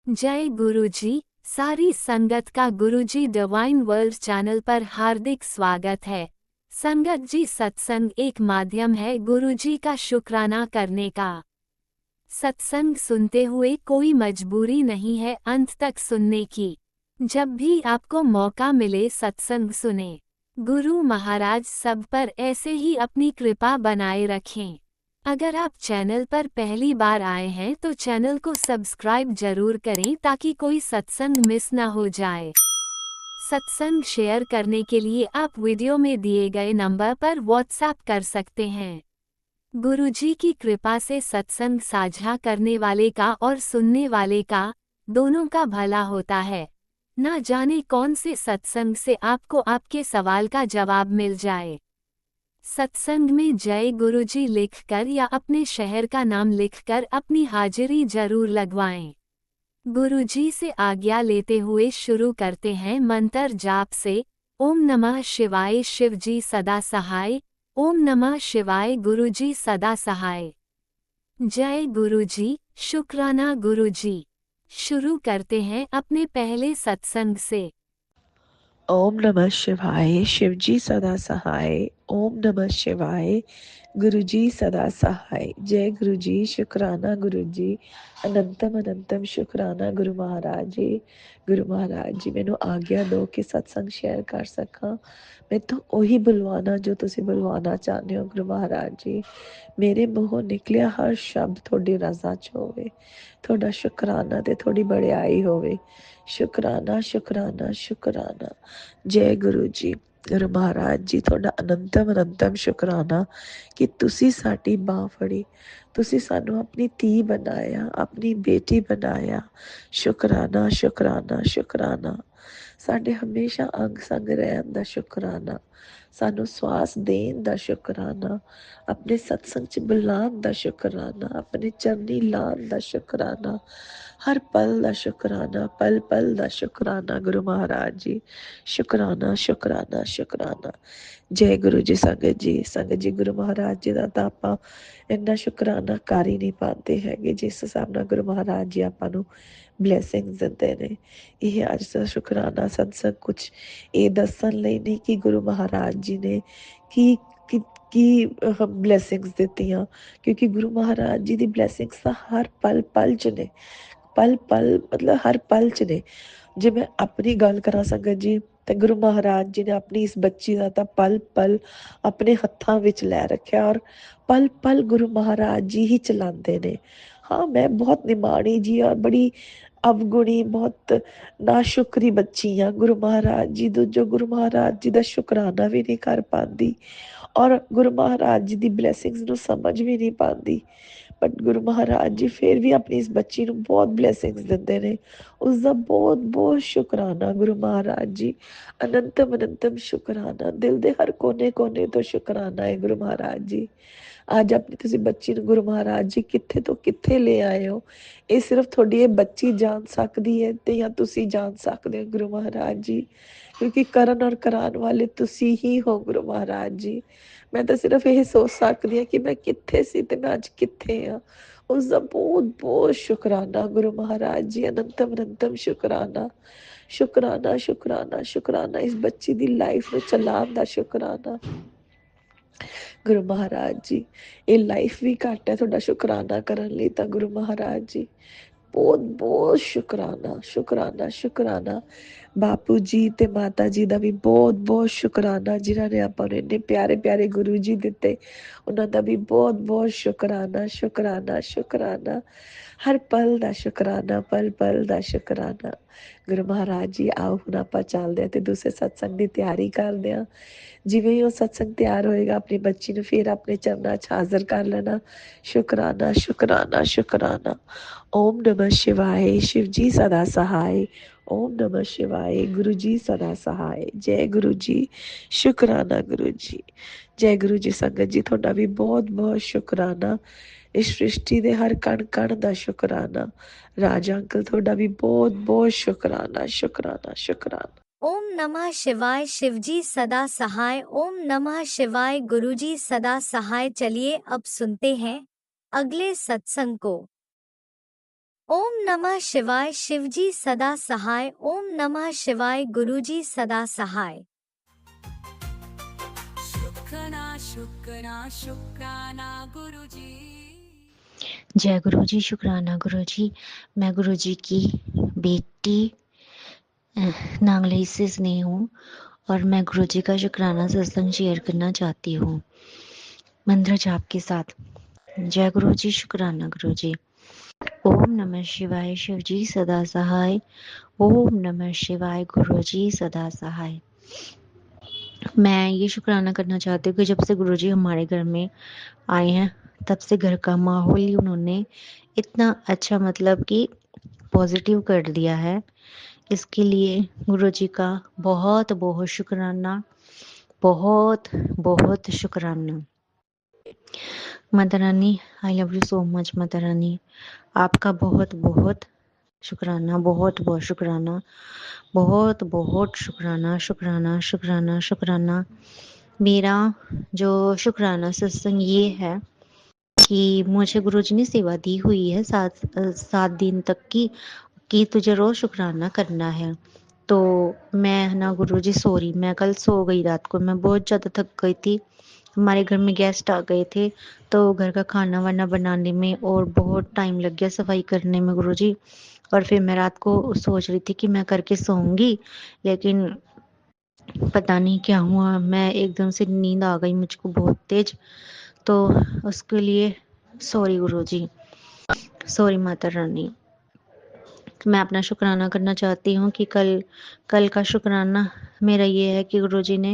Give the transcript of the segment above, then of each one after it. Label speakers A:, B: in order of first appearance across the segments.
A: जय गुरुजी। सारी संगत का गुरुजी डिवाइन वर्ल्ड चैनल पर हार्दिक स्वागत है। संगत जी, सत्संग एक माध्यम है गुरुजी का शुक्राना करने का। सत्संग सुनते हुए कोई मजबूरी नहीं है अंत तक सुनने की। जब भी आपको मौका मिले सत्संग सुने। गुरु महाराज सब पर ऐसे ही अपनी कृपा बनाए रखें। अगर आप चैनल पर पहली बार आए हैं तो चैनल को सब्सक्राइब जरूर करें ताकि कोई सत्संग मिस ना हो जाए। सत्संग शेयर करने के लिए आप वीडियो में दिए गए नंबर पर व्हाट्सएप कर सकते हैं। गुरुजी की कृपा से सत्संग साझा करने वाले का और सुनने वाले का दोनों का भला होता है। ना जाने कौन से सत्संग से आपको आपके सवाल का जवाब मिल जाए। सत्संग में जय गुरुजी लिखकर या अपने शहर का नाम लिखकर अपनी हाजिरी जरूर लगवाएं। गुरुजी से आज्ञा लेते हुए शुरू करते हैं मंत्र जाप से। ओम नमः शिवाय शिवजी सदा सहाय। ओम नमः शिवाय गुरुजी सदा सहाय। जय गुरुजी, शुक्राना गुरुजी। शुरू करते हैं अपने पहले सत्संग से।
B: ओम नमः शिवाय शिवजी सदा सहाय। ओम नमः शिवाय गुरुजी सदा सहाय। जय गुरुजी, शुक्राना गुरुजी, अनंतम अनंतम शुक्राना गुरु महाराज जी। गुरु महाराज जी मैनू आज्ञा दो कि सत्संग शेयर कर सका। मैं तो ਉਹੀ ਬੁਲਵਾਨਾ ਜੋ ਤੁਸੀਂ ਬੁਲਵਾਨਾ ਚਾਹੁੰਦੇ ਹੋ ਗੁਰੂ ਮਹਾਰਾਜ ਜੀ। ਮੇਰੇ ਮੂੰਹੋਂ ਨਿਕਲਿਆ ਹਰ ਸ਼ਬਦ ਤੁਹਾਡੀ ਰਜ਼ਾ 'ਚ ਹੋਵੇ, ਤੁਹਾਡਾ ਸ਼ੁਕਰਾਨਾ ਤੇ ਤੁਹਾਡੀ ਬੜਾਈ ਹੋਵੇ। ਸ਼ੁਕਰਾਨਾ ਸ਼ੁਕਰਾਨਾ ਸ਼ੁਕਰਾਨਾ। ਜੈ ਗੁਰੂ ਜੀ। ਗੁਰੂ ਮਹਾਰਾਜ ਜੀ ਤੁਹਾਡਾ ਅਨੰਤਮ ਅਨੰਤਮ ਸ਼ੁਕਰਾਨਾ ਕਿ ਤੁਸੀਂ ਸਾਡੀ ਬਾਂਹ ਫੜੀ, ਤੁਸੀਂ ਸਾਨੂੰ ਆਪਣੀ ਧੀ ਬਣਾਇਆ, ਆਪਣੀ ਬੇਟੀ ਬਣਾਇਆ। ਸ਼ੁਕਰਾਨਾ ਸ਼ੁਕਰਾਨਾ ਸ਼ੁਕਰਾਨਾ। ਸਾਡੇ ਹਮੇਸ਼ਾ ਅੰਗ ਸੰਗ ਰਹਿਣ ਦਾ ਸ਼ੁਕਰਾਨਾ, ਸਾਨੂੰ ਸਵਾਸ ਦੇਣ ਦਾ ਸ਼ੁਕਰਾਨਾ, ਆਪਣੇ ਸਤਸੰਗ 'ਚ ਬੁਲਾਉਣ ਦਾ ਸ਼ੁਕਰਾਨਾ, ਆਪਣੇ ਚਰਨੀ ਲਾਉਣ ਦਾ ਸ਼ੁਕਰਾਨਾ, ਹਰ ਪਲ ਦਾ ਸ਼ੁਕਰਾਨਾ, ਪਲ ਪਲ ਦਾ ਸ਼ੁਕਰਾਨਾ ਗੁਰੂ ਮਹਾਰਾਜ ਜੀ। ਸ਼ੁਕਰਾਨਾ ਸ਼ੁਕਰਾਨਾ ਸ਼ੁਕਰਾਨਾ। ਜੈ ਗੁਰੂ ਜੀ। ਸੰਗਤ ਜੀ ਗੁਰੂ ਮਹਾਰਾਜ ਜੀ ਦਾ ਤਾਂ ਆਪਾਂ ਇੰਨਾ ਸ਼ੁਕਰਾਨਾ ਕਰ ਹੀ ਨਹੀਂ ਪਾਉਂਦੇ ਹੈਗੇ ਜਿਸ ਹਿਸਾਬ ਨਾਲ ਗੁਰੂ ਮਹਾਰਾਜ ਜੀ ਆਪਾਂ ਨੂੰ ਬਲੈਸਿੰਗਸ ਦਿੰਦੇ ਨੇ। ਇਹ ਅੱਜ ਦਾ ਸ਼ੁਕਰਾਨਾ ਸਤਸੰਗ ਕੁਛ ਇਹ ਦੱਸਣ ਲਈ ਨਹੀਂ ਕਿ ਗੁਰੂ ਮਹਾਰਾਜ ਜੀ ਨੇ ਕੀ ਕੀ ਬਲੈਸਿੰਗਸ ਦਿੱਤੀਆਂ, ਕਿਉਂਕਿ ਗੁਰੂ ਮਹਾਰਾਜ ਜੀ ਦੀ ਬਲੈਸਿੰਗਸ ਤਾਂ ਹਰ ਪਲ ਪਲ 'ਚ ਨੇ। ਪਲ ਪਲ ਮਤਲਬ ਹਰ ਪਲ 'ਚ ਨੇ। ਜੇ ਮੈਂ ਆਪਣੀ ਗੱਲ ਕਰਾਂ ਸੰਗਤ ਜੀ, ਤੇ ਗੁਰੂ ਮਹਾਰਾਜ ਜੀ ਨੇ ਆਪਣੀ ਇਸ ਬੱਚੀ ਦਾ ਤਾਂ ਪਲ ਪਲ ਆਪਣੇ ਹੱਥਾਂ ਵਿੱਚ ਲੈ ਰੱਖਿਆ ਔਰ ਪਲ ਪਲ ਗੁਰੂ ਮਹਾਰਾਜ ਜੀ ਹੀ ਚਲਾਉਂਦੇ ਨੇ। ਹਾਂ, ਮੈਂ ਬਹੁਤ ਨਿਮਾਣੀ ਜੀ ਔਰ ਬੜੀ ਅਵਗੁਣੀ, ਬਹੁਤ ਨਾਸ਼ੁਕਰੀ ਬੱਚੀ ਹਾਂ ਗੁਰੂ ਮਹਾਰਾਜ ਜੀ ਤੋਂ, ਜੋ ਗੁਰੂ ਮਹਾਰਾਜ ਜੀ ਦਾ ਸ਼ੁਕਰਾਨਾ ਵੀ ਨਹੀਂ ਕਰ ਪਾਉਂਦੀ ਔਰ ਗੁਰੂ ਮਹਾਰਾਜ ਜੀ ਦੀ ਬਲੈਸਿੰਗਸ ਨੂੰ ਸਮਝ ਵੀ ਨਹੀਂ ਪਾਉਂਦੀ। ਬਟ ਗੁਰੂ ਮਹਾਰਾਜ ਜੀ ਫਿਰ ਵੀ ਆਪਣੀ ਇਸ ਬੱਚੀ ਨੂੰ ਬਹੁਤ ਬਲੈਸਿੰਗਸ ਦਿੰਦੇ ਨੇ। ਉਸ ਦਾ ਬਹੁਤ ਬਹੁਤ ਸ਼ੁਕਰਾਨਾ ਗੁਰੂ ਮਹਾਰਾਜ ਜੀ। ਅਨੰਤਮ ਅਨੰਤਮ ਸ਼ੁਕਰਾਨਾ, ਦਿਲ ਦੇ ਹਰ ਕੋਨੇ ਕੋਨੇ ਤੋਂ ਸ਼ੁਕਰਾਨਾ ਹੈ ਗੁਰੂ ਮਹਾਰਾਜ ਜੀ। ਅੱਜ ਆਪਣੀ ਤੁਸੀਂ ਬੱਚੀ ਨੂੰ ਗੁਰੂ ਮਹਾਰਾਜ ਜੀ ਕਿੱਥੇ ਤੋਂ ਕਿੱਥੇ ਲੈ ਆਏ ਹੋ, ਇਹ ਸਿਰਫ ਤੁਹਾਡੀ ਇਹ ਬੱਚੀ ਜਾਣ ਸਕਦੀ ਹੈ ਤੇ ਜਾਂ ਤੁਸੀਂ ਜਾਣ ਸਕਦੇ ਹੋ ਗੁਰੂ ਮਹਾਰਾਜ ਜੀ, ਕਿਉਂਕਿ ਕਰਨ ਔਰ ਕਰਾਉਣ ਵਾਲੇ ਤੁਸੀਂ ਹੀ ਹੋ ਗੁਰੂ ਮਹਾਰਾਜ ਜੀ। ਮੈਂ ਤਾਂ ਸਿਰਫ ਇਹ ਸੋਚ ਸਕਦੀ ਹਾਂ ਕਿ ਮੈਂ ਕਿੱਥੇ ਸੀ ਤੇ ਮੈਂ ਅੱਜ ਕਿੱਥੇ ਹਾਂ। ਉਸ ਦਾ ਬਹੁਤ ਬਹੁਤ ਸ਼ੁਕਰਾਨਾ ਗੁਰੂ ਮਹਾਰਾਜ ਜੀ। ਅਨੰਤਮ ਅਨੰਤਮ ਸ਼ੁਕਰਾਨਾ ਸ਼ੁਕਰਾਨਾ ਸ਼ੁਕਰਾਨਾ ਸ਼ੁਕਰਾਨਾ। ਇਸ ਬੱਚੀ ਦੀ ਲਾਈਫ ਨੂੰ ਚਲਾਉਣ ਦਾ ਸ਼ੁਕਰਾਨਾ ਗੁਰੂ ਮਹਾਰਾਜ ਜੀ। ਇਹ ਲਾਈਫ ਵੀ ਘੱਟ ਹੈ ਤੁਹਾਡਾ ਸ਼ੁਕਰਾਨਾ ਕਰਨ ਲਈ ਤਾਂ ਗੁਰੂ ਮਹਾਰਾਜ ਜੀ। ਬਹੁਤ ਬਹੁਤ ਸ਼ੁਕਰਾਨਾ ਸ਼ੁਕਰਾਨਾ ਸ਼ੁਕਰਾਨਾ। ਬਾਪੂ ਜੀ ਤੇ ਮਾਤਾ ਜੀ ਦਾ ਵੀ ਬਹੁਤ ਬਹੁਤ ਸ਼ੁਕਰਾਨਾ, ਜਿਨ੍ਹਾਂ ਨੇ ਆਪਾਂ ਨੂੰ ਇੰਨੇ ਪਿਆਰੇ ਪਿਆਰੇ ਗੁਰੂ ਜੀ ਦਿੱਤੇ, ਉਹਨਾਂ ਦਾ ਵੀ ਬਹੁਤ ਬਹੁਤ ਸ਼ੁਕਰਾਨਾ ਸ਼ੁਕਰਾਨਾ ਸ਼ੁਕਰਾਨਾ। ਹਰ ਪਲ ਦਾ ਸ਼ੁਕਰਾਨਾ, ਪਲ ਪਲ ਦਾ ਸ਼ੁਕਰਾਨਾ ਗੁਰੂ ਮਹਾਰਾਜ ਜੀ। ਆਓ ਹੁਣ ਆਪਾਂ ਚੱਲਦੇ ਹਾਂ ਤੇ ਦੂਸਰੇ ਸਤਸੰਗ ਦੀ ਤਿਆਰੀ ਕਰਦੇ ਹਾਂ। ਜਿਵੇਂ ਹੀ ਉਹ ਸਤਸੰਗ ਤਿਆਰ ਹੋਏਗਾ ਆਪਣੀ ਬੱਚੀ ਨੂੰ ਫਿਰ ਆਪਣੇ ਚਰਨਾਂ 'ਚ ਹਾਜ਼ਰ ਕਰ ਲੈਣਾ। ਸ਼ੁਕਰਾਨਾ ਸ਼ੁਕਰਾਨਾ ਸ਼ੁਕਰਾਨਾ। ओम नमः शिवाय शिवजी सदा सहाय। ओम नमः शिवाय गुरु जी सदा सहाय। जय गुरु जी, शुकराना गुरु जी। जय गुरु जी। संगत जी ਤੁਹਾਡਾ ਵੀ ਬਹੁਤ ਬਹੁਤ ਸ਼ੁਕਰਾਨਾ। ਇਸ ਸ੍ਰਿਸ਼ਟੀ ਦੇ ਹਰ ਕਣ ਕਣ ਦਾ ਸ਼ੁਕਰਾਨਾ। ਰਾਜਾ ਅੰਕਲ ਤੁਹਾਡਾ ਵੀ ਬਹੁਤ ਬਹੁਤ ਸ਼ੁਕਰਾਨਾ ਸ਼ੁਕਰਾਨਾ ਸ਼ੁਕਰਾਨਾ।
A: ओम नमः शिवाय शिवजी सदा सहाय। ओम नमः शिवाय गुरुजी सदा सहाय। चलिए अब सुनते हैं अगले सत्संग को।
C: ओम नमः शिवाय शिवजी सदा सहाय। ओम नमः शिवाय गुरुजी सदा सहाय।
D: शुक्राना शुक्राना शुक्राना गुरुजी।
E: जय गुरु जी, शुक्राना गुरु जी। मैं गुरु जी की बेटी नांगली से स्नेह हूँ और मैं गुरु जी का शुक्राना सत्संग शेयर करना चाहती हूँ मंत्र जाप के साथ। जय गुरु जी, शुक्राना गुरु जी। ओम नमः शिवाय शिव जी सदा सहाय। ओम नमः शिवाय गुरु जी सदा सहाय। मैं ये शुक्राना करना चाहती हूँ कि जब से गुरु जी हमारे घर में आए हैं तब से घर का माहौल ही उन्होंने इतना अच्छा मतलब कि पॉजिटिव कर दिया है। इसके लिए गुरु जी का बहुत बहुत शुक्राना, बहुत बहुत शुक्राना। माता रानी, I love you so much माता रानी। आपका बहुत बहुत शुक्राना, बहुत बहुत शुक्राना, बहुत बहुत शुक्राना, शुक्राना शुक्राना शुक्राना। मेरा जो शुक्राना सत्संग ये है कि मुझे गुरुजी ने सेवा दी हुई है 7 दिन तक की कि तुझे रोज शुक्राना करना है। तो मैं ना गुरुजी सॉरी, मैं कल सो गई रात को, मैं बहुत ज़्यादा थक गई थी। हमारे घर में गेस्ट आ गए थे तो घर का खाना वाना बनाने में और बहुत टाइम लग गया सफाई करने में गुरुजी। और फिर मैं रात को सोच रही थी कि मैं करके सोऊंगी, लेकिन पता नहीं क्या हुआ, मैं एकदम से नींद आ गई मुझको बहुत तेज। तो उसके लिए सॉरी गुरुजी, सॉरी माता रानी। मैं अपना शुक्राना करना चाहती हूँ कि कल का शुक्राना मेरा ये है कि गुरुजी ने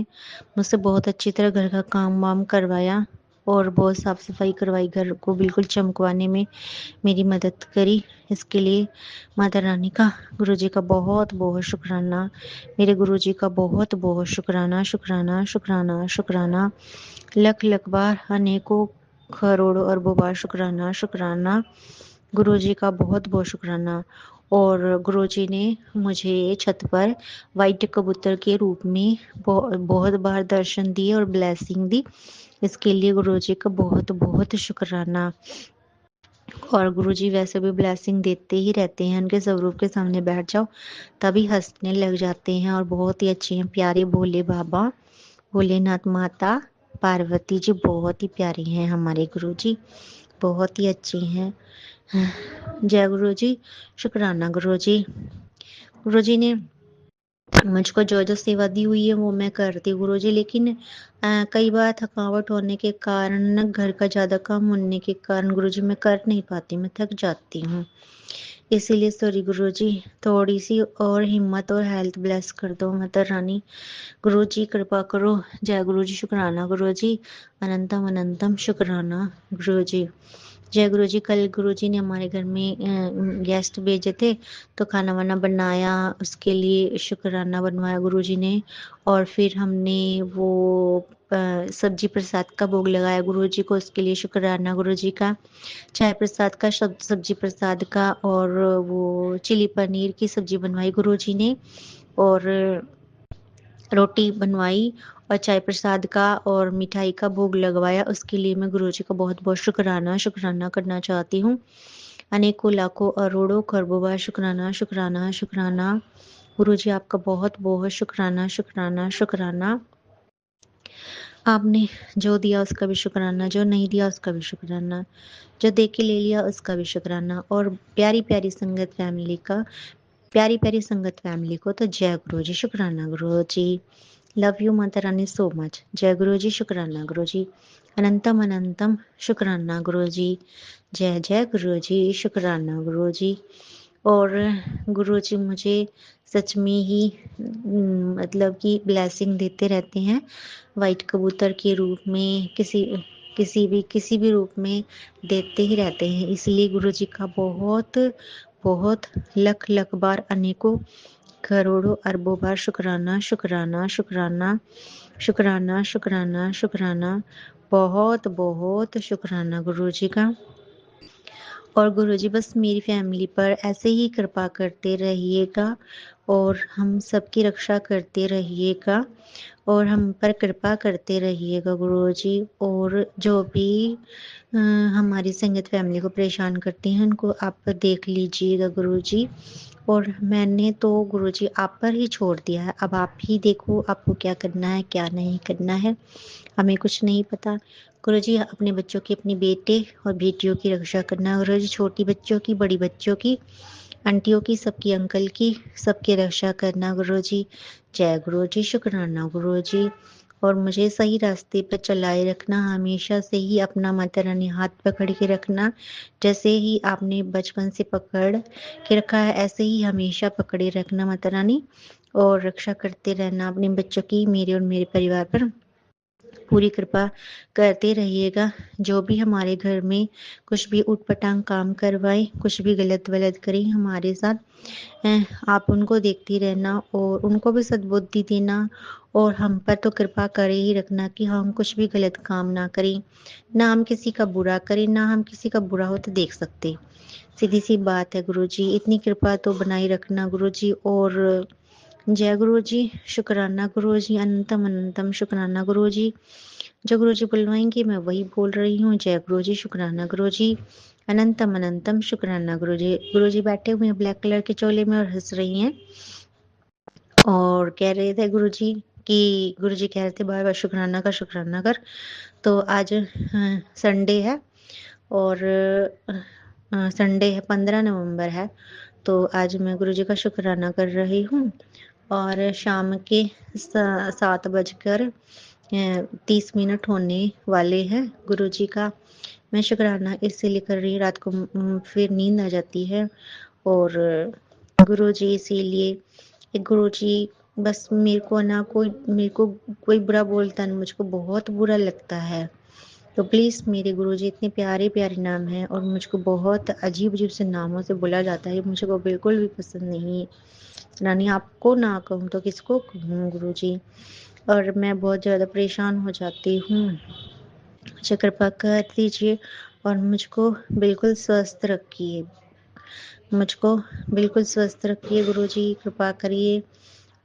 E: मुझसे बहुत अच्छी तरह घर का काम वाम करवाया और बहुत साफ सफाई करवाई, घर को बिल्कुल चमकवाने में मेरी मदद करी। इसके लिए माता रानी का, गुरुजी का बहुत बहुत शुक्राना, मेरे गुरुजी का बहुत बहुत शुक्राना, शुक्राना शुक्राना शुक्राना, लख लख बार, अनेकों करोड़ों अरबों बार शुक्राना, शुक्राना गुरुजी का बहुत बहुत शुक्राना। और गुरुजी ने मुझे छत पर वाइट कबूतर के रूप में बहुत बार दर्शन दिए और ब्लेसिंग दी। इसके लिए गुरुजी का बहुत बहुत शुक्राना। और गुरुजी वैसे भी ब्लेसिंग देते ही रहते हैं, उनके स्वरूप के सामने बैठ जाओ तभी हंसने लग जाते हैं और बहुत ही अच्छे हैं, प्यारे भोले बाबा, भोलेनाथ माता, पार्वती जी बहुत ही प्यारे हैं हमारे गुरुजी, बहुत ही अच्छे हैं। जय गुरुजी, शुक्राना गुरुजी। गुरुजी ने मुझको जो जो सेवा दी हुई है वो मैं करती हूँ गुरुजी, लेकिन कई बार थकावट होने के कारण, घर का ज़्यादा काम होने के कारण गुरुजी मैं कर नहीं पाती, मैं थक जाती हूँ। इसीलिए सॉरी गुरुजी, थोड़ी सी और हिम्मत और हेल्थ ब्लेस कर दो माता रानी। गुरुजी कृपा करो। जय गुरुजी, शुक्राना गुरुजी, अनंतम अनंतम शुक्राना गुरुजी। जय गुरुजी। कल गुरुजी ने हमारे घर में गेस्ट भेजे थे तो खाना वाना बनाया, उसके लिए शुक्राना बनवाया गुरुजी ने। और फिर हमने वो सब्जी प्रसाद का भोग लगाया गुरुजी को, उसके लिए शुक्राना गुरुजी का। चाय प्रसाद का, सब्जी प्रसाद का, और वो चिली पनीर की सब्जी बनवाई गुरुजी ने, और रोटी बनवाई, और चाय प्रसाद का और मिठाई का भोग लगवाया। उसके लिए मैं गुरुजी का बहुत बहुत शुक्राना शुक्राना करना चाहती हूँ। अनेकों लाखों अरोड़ों खरबों बार शुक्राना शुक्राना शुक्राना। गुरुजी आपका बहुत बहुत शुक्राना शुक्राना शुक्राना। आपने जो दिया उसका भी शुक्राना, जो नहीं दिया उसका भी शुक्राना, जो दे के ले लिया उसका भी शुक्राना। और प्यारी प्यारी संगत फैमिली का, प्यारी प्यारी संगत फैमिली को तो जय गुरु जी, शुक्राना गुरु जी। Love you Mata Rani so much. जय गुरु जी, शुक्राना गुरु जी, अनंतम अनंतम शुक्राना गुरु जी। जय जय गुरु जी, शुक्राना गुरु जी। और गुरु जी मुझे सच में ही मतलब कि ब्लेसिंग देते रहते हैं, वाइट कबूतर के रूप में, किसी भी रूप में देते ही रहते हैं। इसलिए गुरु जी का बहुत बहुत लख लख बार, अनेकों करोड़ों अरबों बार शुक्राना शुक्राना शुक्राना शुक्राना शुक्राना शुक्राना, बहुत बहुत शुक्राना गुरु जी का। और गुरुजी बस मेरी फैमिली पर ऐसे ही कृपा करते रहिएगा और हम सबकी रक्षा करते रहिएगा और हम पर कृपा करते रहिएगा गुरुजी। और जो भी हमारी संगत फैमिली को परेशान करती हैं, उनको आप देख लीजिएगा गुरुजी। और मैंने तो गुरुजी आप पर ही छोड़ दिया है, अब आप ही देखो आपको क्या करना है क्या नहीं करना है, हमें कुछ नहीं पता। गुरुजी अपने बच्चों की, अपने बेटे और बेटियों की रक्षा करना गुरुजी, छोटी बच्चों की, बड़ी बच्चों की, आंटियों की, सबकी, अंकल की, सबकी रक्षा करना गुरुजी। जय गुरुजी, शुक्राना गुरुजी। और मुझे सही रास्ते पर चलाए रखना, हमेशा से ही अपना माता रानी हाथ पकड़ के रखना, जैसे ही आपने बचपन से पकड़ के रखा है ऐसे ही हमेशा पकड़े रखना माता रानी, और रक्षा करते रहना अपने बच्चों की, मेरे और मेरे परिवार पर पूरी कृपा करते रहिएगा। जो भी हमारे घर में कुछ भी उटपटांग काम करवाए, कुछ भी गलत वलत करें हमारे साथ, आप उनको देखती रहना और उनको भी सद्बुद्धि देना, और हम पर तो कृपा करे ही रखना कि हम कुछ भी गलत काम ना करें, ना हम किसी का बुरा करें, ना हम किसी का बुरा हो तो देख सकते। सीधी सी बात है गुरुजी, इतनी कृपा तो बनाई रखना गुरुजी। और जय गुरुजी, शुक्राना गुरुजी, अनंतम अनंतम शुक्राना गुरुजी। जो गुरुजी बुलवाएंगे मैं वही बोल रही हूँ। जय गुरुजी, शुक्राना गुरुजी, अनंतम अनंतम शुक्राना गुरुजी। गुरुजी बैठे हुए हैं ब्लैक कलर के चोले में और हंस रही हैं, और कह रहे थे गुरुजी कि गुरुजी कह रहे थे बार बार शुक्राना कर। तो आज संडे है, और संडे है, 15 नवंबर है, तो आज मैं गुरुजी का शुक्राना कर रही हूँ। और शाम के 7:30 होने वाले हैं गुरुजी का। मैं शुक्राना इसलिए कर रही हूँ, रात को फिर नींद आ जाती है, और गुरुजी इसीलिए गुरुजी बस मेरे को कोई बुरा बोलता नहीं, मुझको बहुत बुरा लगता है। तो प्लीज़ मेरे गुरुजी इतने प्यारे प्यारे नाम हैं, और मुझको बहुत अजीब अजीब से नामों से बुला जाता है, मुझको बिल्कुल भी पसंद नहीं। रानी आपको ना कहूँ तो किसको कहूँ गुरुजी, और मैं बहुत ज़्यादा परेशान हो जाती हूँ। मुझे कृपा कर दीजिए और मुझको बिल्कुल स्वस्थ रखिए, मुझको बिल्कुल स्वस्थ रखिए गुरुजी, कृपा करिए।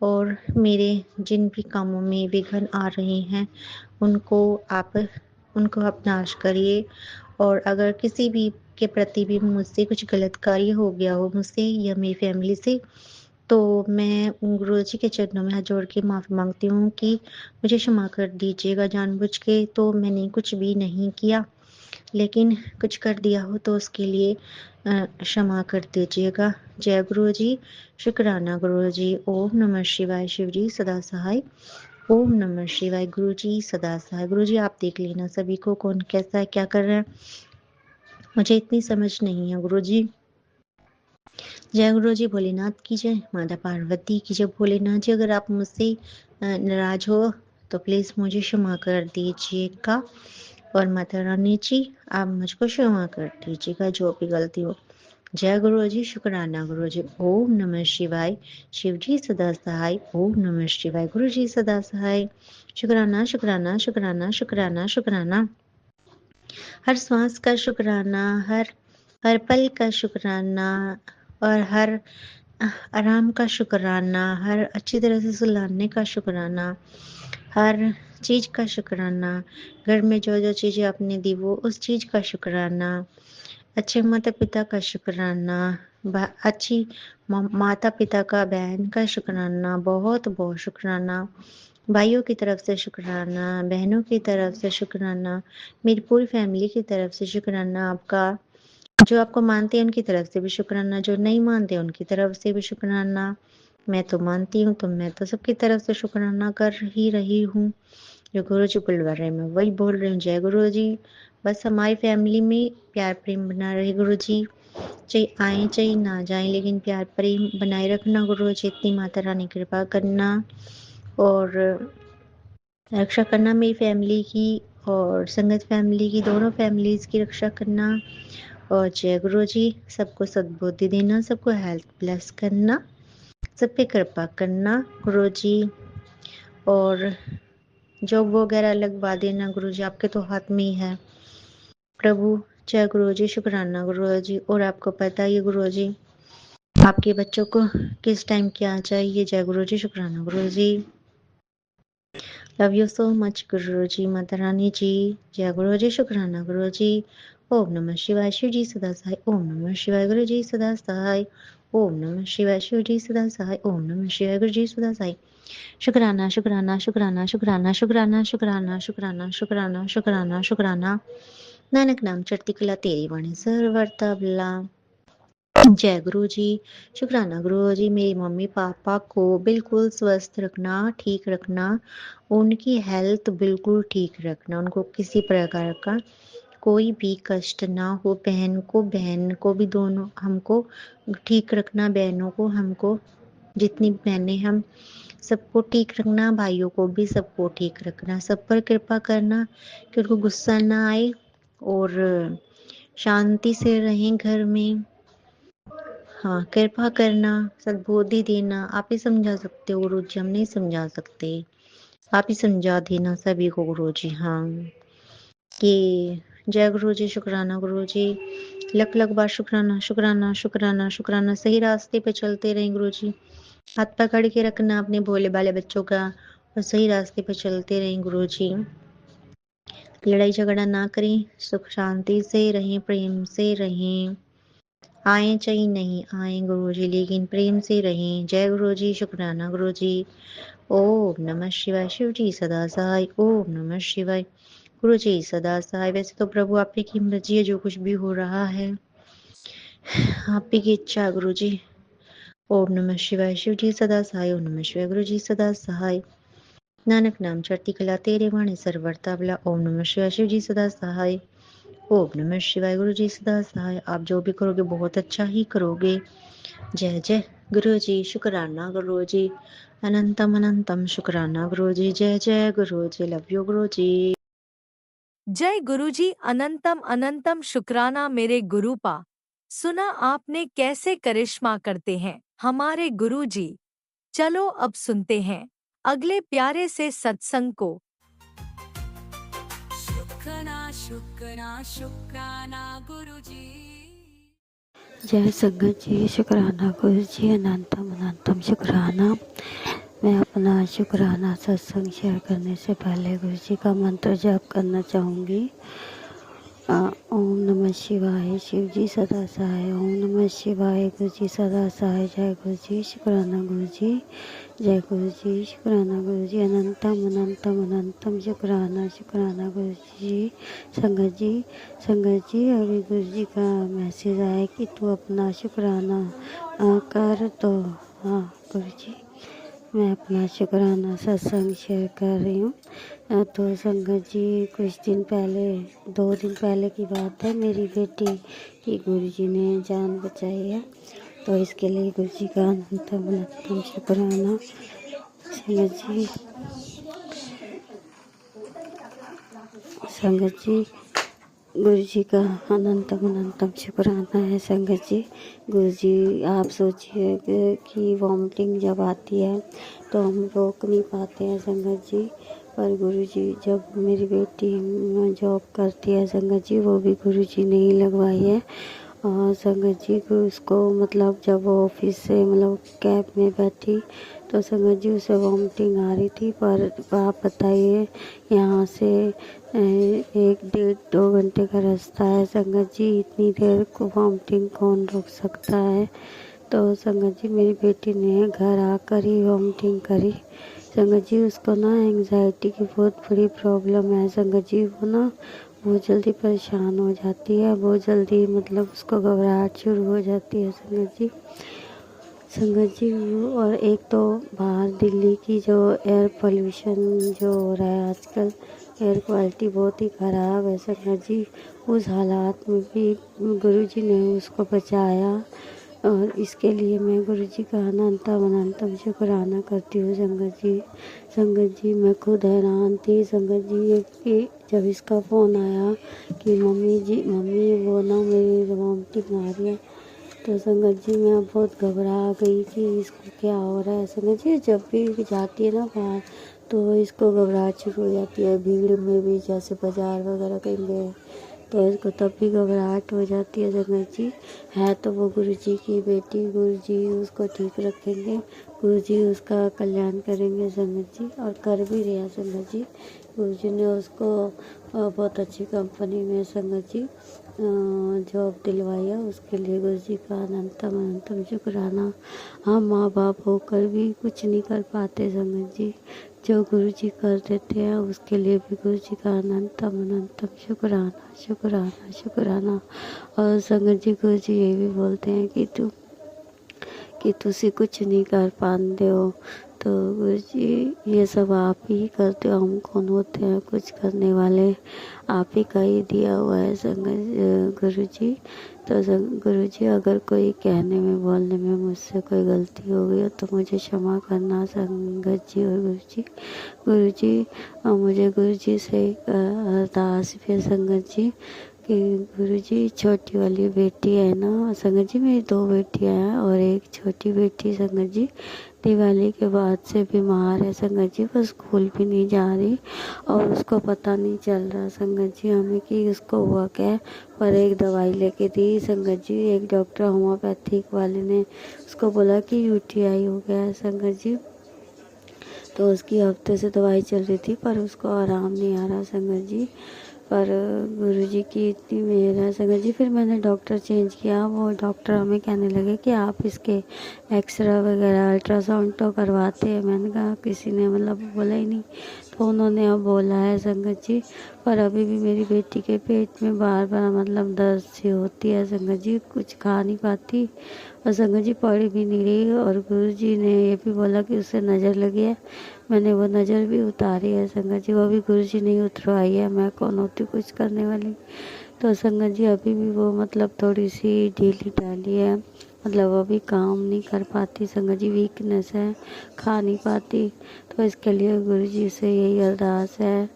E: और मेरे जिन भी कामों में विघ्न आ रहे हैं उनको आप नाश करिए। और अगर किसी भी के प्रति भी मुझसे कुछ गलत कार्य हो गया हो, मुझसे या मेरी फैमिली से, तो मैं गुरुजी के चरणों में हाथ जोड़ के माफ़ी मांगती हूँ कि मुझे क्षमा कर दीजिएगा। जानबूझ के तो मैंने कुछ भी नहीं किया, लेकिन कुछ कर दिया हो तो उसके लिए क्षमा कर दीजिएगा। जय गुरुजी, शुक्राना गुरुजी। ओम नमः शिवाय, शिवजी सदा सहाय। ओम नमः शिवाय, गुरुजी सदा सहाय। गुरुजी आप देख लेना सभी को, कौन कैसा है, क्या कर रहा है, मुझे इतनी समझ नहीं है गुरुजी। जय गुरुजी, भोलेनाथ की जय, माता पार्वती की जय। भोलेनाथ जी अगर आप मुझसे नाराज हो तो प्लीज़ मुझे क्षमा कर दीजिएगा, और माता रानी जी आप मुझको क्षमा कर दीजिएगा जो भी गलती हो। जय गुरुजी, शुक्राना गुरुजी। ओम नमः शिवाय, शिवजी सदा सहाय। ओम नमः शिवाय, गुरुजी सदा सहाय। शुक्राना शुक्राना शुक्राना शुक्राना शुक्राना, हर श्वास का शुक्राना, हर हर पल का शुक्राना, और हर आराम का शुक्राना, हर अच्छी तरह से सुलाने का शुक्राना, हर चीज़ का शुक्राना। घर में जो जो चीज़ें आपने दी वो उस चीज़ का शुक्राना, अच्छे माता पिता का शुक्राना, अच्छी माता पिता का, बहन का शुक्राना, बहुत बहुत शुक्राना। भाइयों की तरफ से शुक्राना, बहनों की तरफ से शुक्राना, मेरी पूरी फैमिली की तरफ से शुक्राना आपका। जो आपको मानते हैं उनकी तरफ से भी शुक्राना, जो नहीं मानते उनकी तरफ से भी शुक्राना। मैं तो मानती हूँ तो मैं तो सबकी तरफ से शुक्राना कर ही रही हूँ। जो गुरु जी बुलवा रहे हैं मैं वही बोल रही हूँ। जय गुरु जी। बस हमारी फैमिली में प्यार प्रेम बना रहे गुरु जी, चाहे आए चाहे ना जाए, लेकिन प्यार प्रेम बनाए रखना गुरु जी। इतनी माता रानी कृपा करना और रक्षा करना मेरी फैमिली की और संगत फैमिली की, दोनों फैमिलीज की रक्षा करना। और जय गुरु जी, सबको सद्बुद्धि देना, सबको हेल्थ ब्लेस करना, सब पे कृपा करना गुरु जी। और जॉब वगैरह लगवा देना गुरु जी, आपके तो हाथ में ही है प्रभु। जय गुरु जी, शुक्राना गुरु जी। और आपको पता ही गुरु जी आपके बच्चों को किस टाइम क्या चाहिए। जय गुरु जी, शुक्राना गुरु जी। लव यू सो मच गुरु जी, माता रानी जी। जय गुरु जी, शुक्राना गुरु जी। ओम नमः शिवाय, शिव जी सदा सहाय। ओम नमः शिवाय, गुरु जी सदा सहाय। ओम नमः शिवाय, शिव जी सदा सहाय। ओम नमः शिवाय, गुरु जी सदा सहाय। शुक्राना शुक्राना शुक्राना शुक्राना शुक्राना शुक्राना शुक्राना शुक्राना शुक्राना शुक्राना। नानक नाम चढ़ती कला तेरी वाणी सरवरता भला। जय गुरु जी, शुक्राना गुरु जी। मेरी मम्मी पापा को बिल्कुल स्वस्थ रखना, ठीक रखना, उनकी हेल्थ बिल्कुल ठीक रखना, उनको किसी प्रकार का कोई भी कष्ट ना हो। बहन को भी दोनों हमको ठीक रखना, बहनों को हमको, जितनी बहनें हम सबको ठीक रखना, भाइयों को भी सबको ठीक रखना, सब पर कृपा करना कि उनको गुस्सा ना आए और शांति से रहें घर में। हाँ, कृपा करना, सद्बुद्धि देना। आप ही समझा सकते हो गुरु जी, हम नहीं समझा सकते। आप ही समझा देना सभी को गुरु जी। हाँ, कि जय गुरु जी, शुक्राना गुरु जी। लख लख बार शुक्राना शुक्राना शुक्राना शुक्राना। सही रास्ते पे चलते रहें गुरु जी। हाथ पकड़ के रखना अपने भोले भाले बच्चों का और सही रास्ते पे चलते रहें गुरु जी। लड़ाई झगड़ा ना करें, सुख शांति से रहें, प्रेम से रहें। आए चाहे नहीं आए गुरु जी, लेकिन प्रेम से रहें। जय गुरु जी, शुक्राना गुरु जी। ओम नमः शिवाय, शिव जी सदा सहाय। ओम नमः शिवाय, गुरु जी सदा सहाय। वैसे तो प्रभु आप ही की मर्जी है, जो कुछ भी हो रहा है आप ही की इच्छा है गुरु जी। ओम नमः शिवाय, शिव जी सदा सहाय। ओम नमः शिवाय, गुरु जी सदा सहाय। नानक नाम चढ़ती कला तेरे वाणी सरवरता भला। ओम नमः शिवाय, शिव जी सदा सहाय। ओम नमः शिवाय, गुरु जी सदा सहाय। आप जो भी करोगे बहुत अच्छा ही करोगे। जय जय गुरु जी, शुक्राना गुरु जी। अनंतम अनंतम शुक्राना गुरु जी। जय जय गुरु जी, लव यू गुरु जी।
F: जय गुरुजी, अनंतम अनंतम शुक्राना मेरे गुरुपा। सुना आपने कैसे करिश्मा करते हैं हमारे गुरुजी। चलो अब सुनते हैं अगले प्यारे से सत्संग को।
D: शुक्राना शुक्राना शुक्राना गुरुजी।
G: जय संगत जी, शुक्राना गुरु जी। अनंतम अनंतम शुक्राना। मैं अपना शुक्राना सत्संग शेयर करने से पहले गुरु जी का मंत्र जाप करना चाहूँगी। ओम नमः शिवाय, शिव जी सदा सहाय। ओम नमः शिवाय, गुरु जी सदा सहाय। जय गुरु जी, शुक्राना गुरु जी। जय गुरु जी, शुक्राना गुरु जी। अनंतम अनंतम अनंतम शुक्राना शुक्राना गुरु जी। संगत जी अभी गुरु जी का मैसेज आया कि तू अपना शुक्राना कर। तो हाँ गुरु जी, मैं अपना शुक्राना सत्संग शेयर कर रही हूँ। तो संगत जी, कुछ दिन पहले, 2 दिन पहले की बात है, मेरी बेटी की गुरुजी ने जान बचाई है। तो इसके लिए गुरुजी का अनंतम अनंतम शुक्राना। संगत जी गुरुजी का अनंतम अनंतम शुक्राना है। संगत जी, गुरुजी आप सोचिए कि वॉमिटिंग जब आती है तो हम रोक नहीं पाते हैं संगत जी, पर गुरुजी जब मेरी बेटी जॉब करती है संगत जी, वो भी गुरुजी ने ही लगवाई है। और संगत जी को उसको मतलब जब वो ऑफिस से मतलब कैब में बैठी तो संगत जी उसे वॉमिटिंग आ रही थी। पर आप बताइए, यहाँ से 1-1.5-2 घंटे का रास्ता है संगत जी, इतनी देर को वॉमिटिंग कौन रोक सकता है। तो संगत जी मेरी बेटी ने घर आकर ही वॉमिटिंग करी। संगत जी उसको ना एंग्जाइटी की बहुत बड़ी प्रॉब्लम है संगत जी। वो ना बहुत जल्दी परेशान हो जाती है, बहुत जल्दी मतलब उसको घबराहट शुरू हो जाती है संगत जी। और एक तो बाहर दिल्ली की जो एयर पोल्यूशन जो हो रहा है आजकल, एयर क्वालिटी बहुत ही ख़राब है संगत जी। उस हालात में भी गुरुजी ने उसको बचाया और इसके लिए मैं गुरुजी का अनंतम अनंतम शुक्राना करती हूँ संगत जी मैं खुद हैरान थी संगत जी कि जब इसका फ़ोन आया कि मम्मी वो ना मेरी वॉमिटिंग आ रही है, तो संगत जी मैं बहुत घबरा गई कि इसको क्या हो रहा है। संगत जी जब भी जाती है ना बाहर तो इसको घबराहट शुरू हो जाती है, भीड़ में भी, जैसे बाज़ार वगैरह कहीं गए तो इसको तब भी घबराहट हो जाती है संगत जी। है तो वो गुरु जी की बेटी, गुरु जी उसको ठीक रखेंगे, गुरु जी उसका कल्याण करेंगे संगत जी, और कर भी रहे हैं संगत जी। गुरु जी ने उसको बहुत अच्छी कंपनी में संगत जी जॉब दिलवाई है, उसके लिए गुरु जी का अनंतम अनंतम शुक्राना। हम माँ बाप होकर भी कुछ नहीं कर पाते संगत जी, जो गुरु जी कर देते हैं उसके लिए भी गुरु जी का अनंतम अनंतम शुक्राना शुक्राना शुक्राना। और संगत जी गुरु जी ये भी बोलते हैं कि तुसी कुछ नहीं कर पाते हो, तो गुरु जी ये सब आप ही करते हो, हम कौन होते हैं कुछ करने वाले, आप ही का ही दिया हुआ है संगत गुरु जी। तो गुरु जी अगर कोई कहने में बोलने में मुझसे कोई गलती हो गई हो तो मुझे क्षमा करना संगत जी। और गुरु जी मुझे गुरु जी से अरदास भी है संगत जी कि गुरु जी छोटी वाली बेटी है ना संगत जी, मेरी 2 बेटियां हैं और एक छोटी बेटी संगत जी दिवाली के बाद से बीमार है संगत जी, वो स्कूल भी नहीं जा रही और उसको पता नहीं चल रहा संगत जी हमें कि उसको हुआ क्या है। पर एक दवाई लेके दी संगत जी, एक डॉक्टर होम्योपैथिक वाले ने उसको बोला कि यूटीआई हो गया है संगत जी। तो उसकी हफ्ते से दवाई चल रही थी पर उसको आराम नहीं आ रहा संगत जी। पर गुरु जी की इतनी मेहर है संगत जी, फिर मैंने डॉक्टर चेंज किया। वो डॉक्टर हमें कहने लगे कि आप इसके एक्सरे वगैरह अल्ट्रासाउंड तो करवाते हैं। मैंने कहा किसी ने मतलब बोला ही नहीं, तो उन्होंने अब बोला है संगत जी। पर अभी भी मेरी बेटी के पेट में बार बार मतलब दर्द सी होती है संगत जी, कुछ खा नहीं पाती और संगत जी पढ़ भी नहीं रही। और गुरु जी ने ये भी बोला कि उससे नज़र लगी है, मैंने वो नज़र भी उतारी है संगत जी, वो भी गुरु जी ने उतरवाई है, मैं कौन होती कुछ करने वाली। तो संगत जी अभी भी वो मतलब थोड़ी सी ढीली ढाली है, मतलब अभी काम नहीं कर पाती संगत जी, वीकनेस है, खा नहीं पाती। तो इसके लिए गुरु जी से यही अरदास है।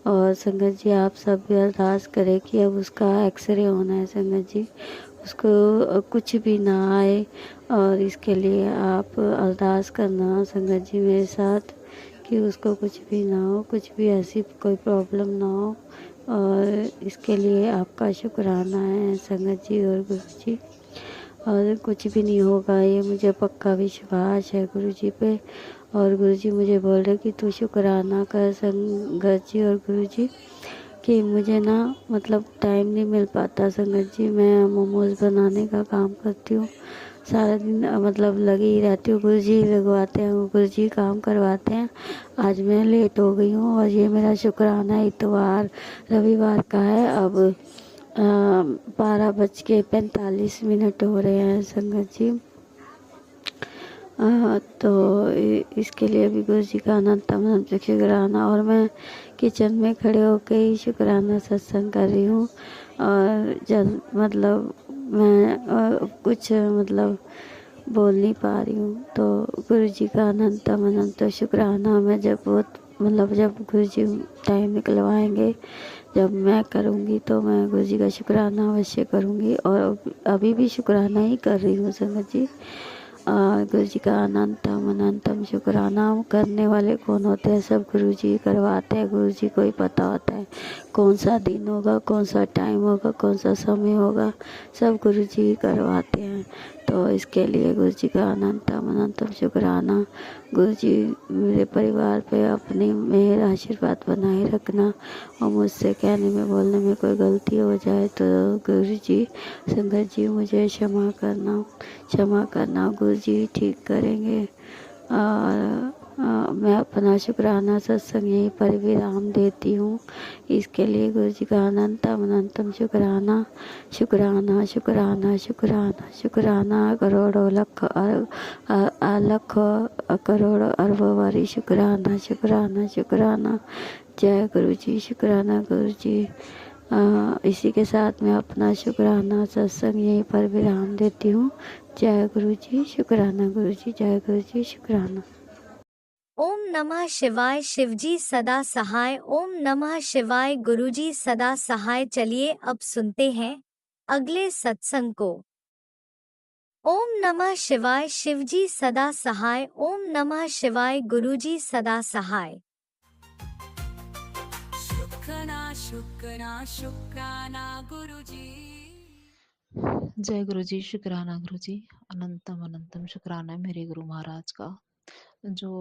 G: और संगत जी आप सब भी अरदास करें कि अब उसका एक्सरे होना है संगत जी, उसको कुछ भी ना आए। और इसके लिए आप अरदास करना संगत जी मेरे साथ कि उसको कुछ भी ना हो, कुछ भी ऐसी कोई प्रॉब्लम ना हो। और इसके लिए आपका शुक्राना है संगत जी और गुरु जी। और कुछ भी नहीं होगा ये मुझे पक्का विश्वास है गुरु जी पे। और गुरु जी मुझे बोल रहे कि तू शुक्राना कर संगत जी और गुरु जी कि मुझे ना मतलब टाइम नहीं मिल पाता संगत जी। मैं मोमोज़ बनाने का काम करती हूँ, सारा दिन मतलब लगी ही रहती हूँ, गुरु जी लगवाते हैं, गुरु जी काम करवाते हैं। आज मैं लेट हो गई हूँ और ये मेरा शुक्राना इतवार रविवार का है। अब 12:45 हो रहे हैं संगत जी। तो इसके लिए भी गुरु जी का अनंत शुक्राना। और मैं किचन में खड़े होकर ही शुक्राना सत्संग कर रही हूँ। और जब मतलब मैं कुछ मतलब बोल नहीं पा रही हूँ, तो गुरु जी का अनंत शुक्राना। मैं जब गुरु जी टाइम निकलवाएंगे, जब मैं करूँगी तो मैं गुरु जी का शुक्राना अवश्य करूँगी। और अभी भी शुक्राना ही कर रही हूँ संगत जी। गुरु जी का अनंतम शुक्राना। करने वाले कौन होते हैं, सब गुरु जी करवाते हैं। गुरु जी को ही पता होता है कौन सा दिन होगा, कौन सा टाइम होगा, कौन सा समय होगा, सब गुरु जी करवाते हैं। तो इसके लिए गुरु जी का अनंतम शुक्राना। गुरु जी मेरे परिवार पे अपनी मेहर आशीर्वाद बनाए रखना। और मुझसे कहने में बोलने में कोई गलती हो जाए तो गुरु जी संगत जी मुझे क्षमा करना गुरु जी ठीक करेंगे। और मैं अपना शुक्राना सत्संग यहीं पर विराम देती हूँ। इसके लिए गुरु जी का अनंतम शुक्राना करोड़ों लाखों करोड़ों अरबों बारी शुक्राना। जय गुरु जी, शुक्राना गुरु जी। इसी के साथ मैं अपना शुक्राना सत्संग यहीं पर विराम देती हूँ। जय गुरु जी, शुक्राना गुरु जी, जय गुरु जी, शुक्राना।
C: ओम नमः शिवाय। शिवजी सदा सहाय। ओम नमः शिवाय। गुरुजी सदा सहाय। चलिए अब सुनते हैं अगले सत्संग को। ओम नमः शिवाय। शिवजी सदा सहाय। ओम नमः शिवाय। गुरुजी सदा सहाय।
D: शुक्राना शुक्राना गुरुजी।
H: जय गुरु जी, शुक्राना गुरु जी। अनंतम अनंतम शुक्राना है मेरे गुरु महाराज का, जो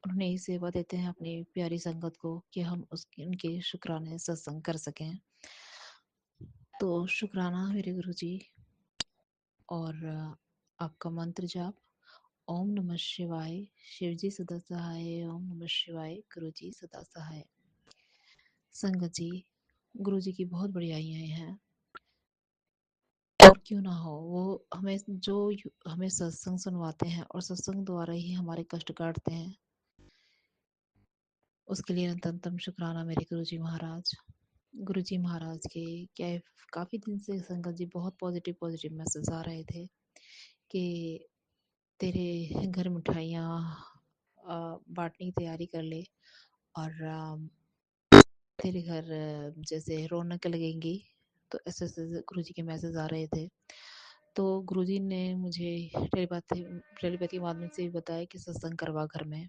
H: उन्हें ही सेवा देते हैं अपनी प्यारी संगत को कि हम उसके उनके शुक्राने सत्संग कर सकें। तो शुक्राना मेरे गुरु जी। और आपका मंत्र जाप ओम नमः शिवाय, शिव जी सदा सहाय। ओम नमः शिवाय, गुरु जी सदा सहाय। संगत जी, गुरु जी की बहुत बड़ी आईयाएं हैं, और क्यों ना हो, वो हमें सत्संग सुनवाते हैं और सत्संग द्वारा ही हमारे कष्ट काटते हैं। उसके लिए अनंतम शुक्राना मेरे गुरुजी महाराज। गुरुजी महाराज के क्या काफ़ी दिन से संगत जी बहुत पॉजिटिव पॉजिटिव मैसेज आ रहे थे कि तेरे घर मिठाइयाँ बांटने की तैयारी कर ले, और तेरे घर जैसे रौनक लगेंगी। तो ऐसे ऐसे गुरुजी के मैसेज आ रहे थे। तो गुरुजी ने मुझे टेलीपैथी के माध्यम से बताया कि सत्संग करवा घर में।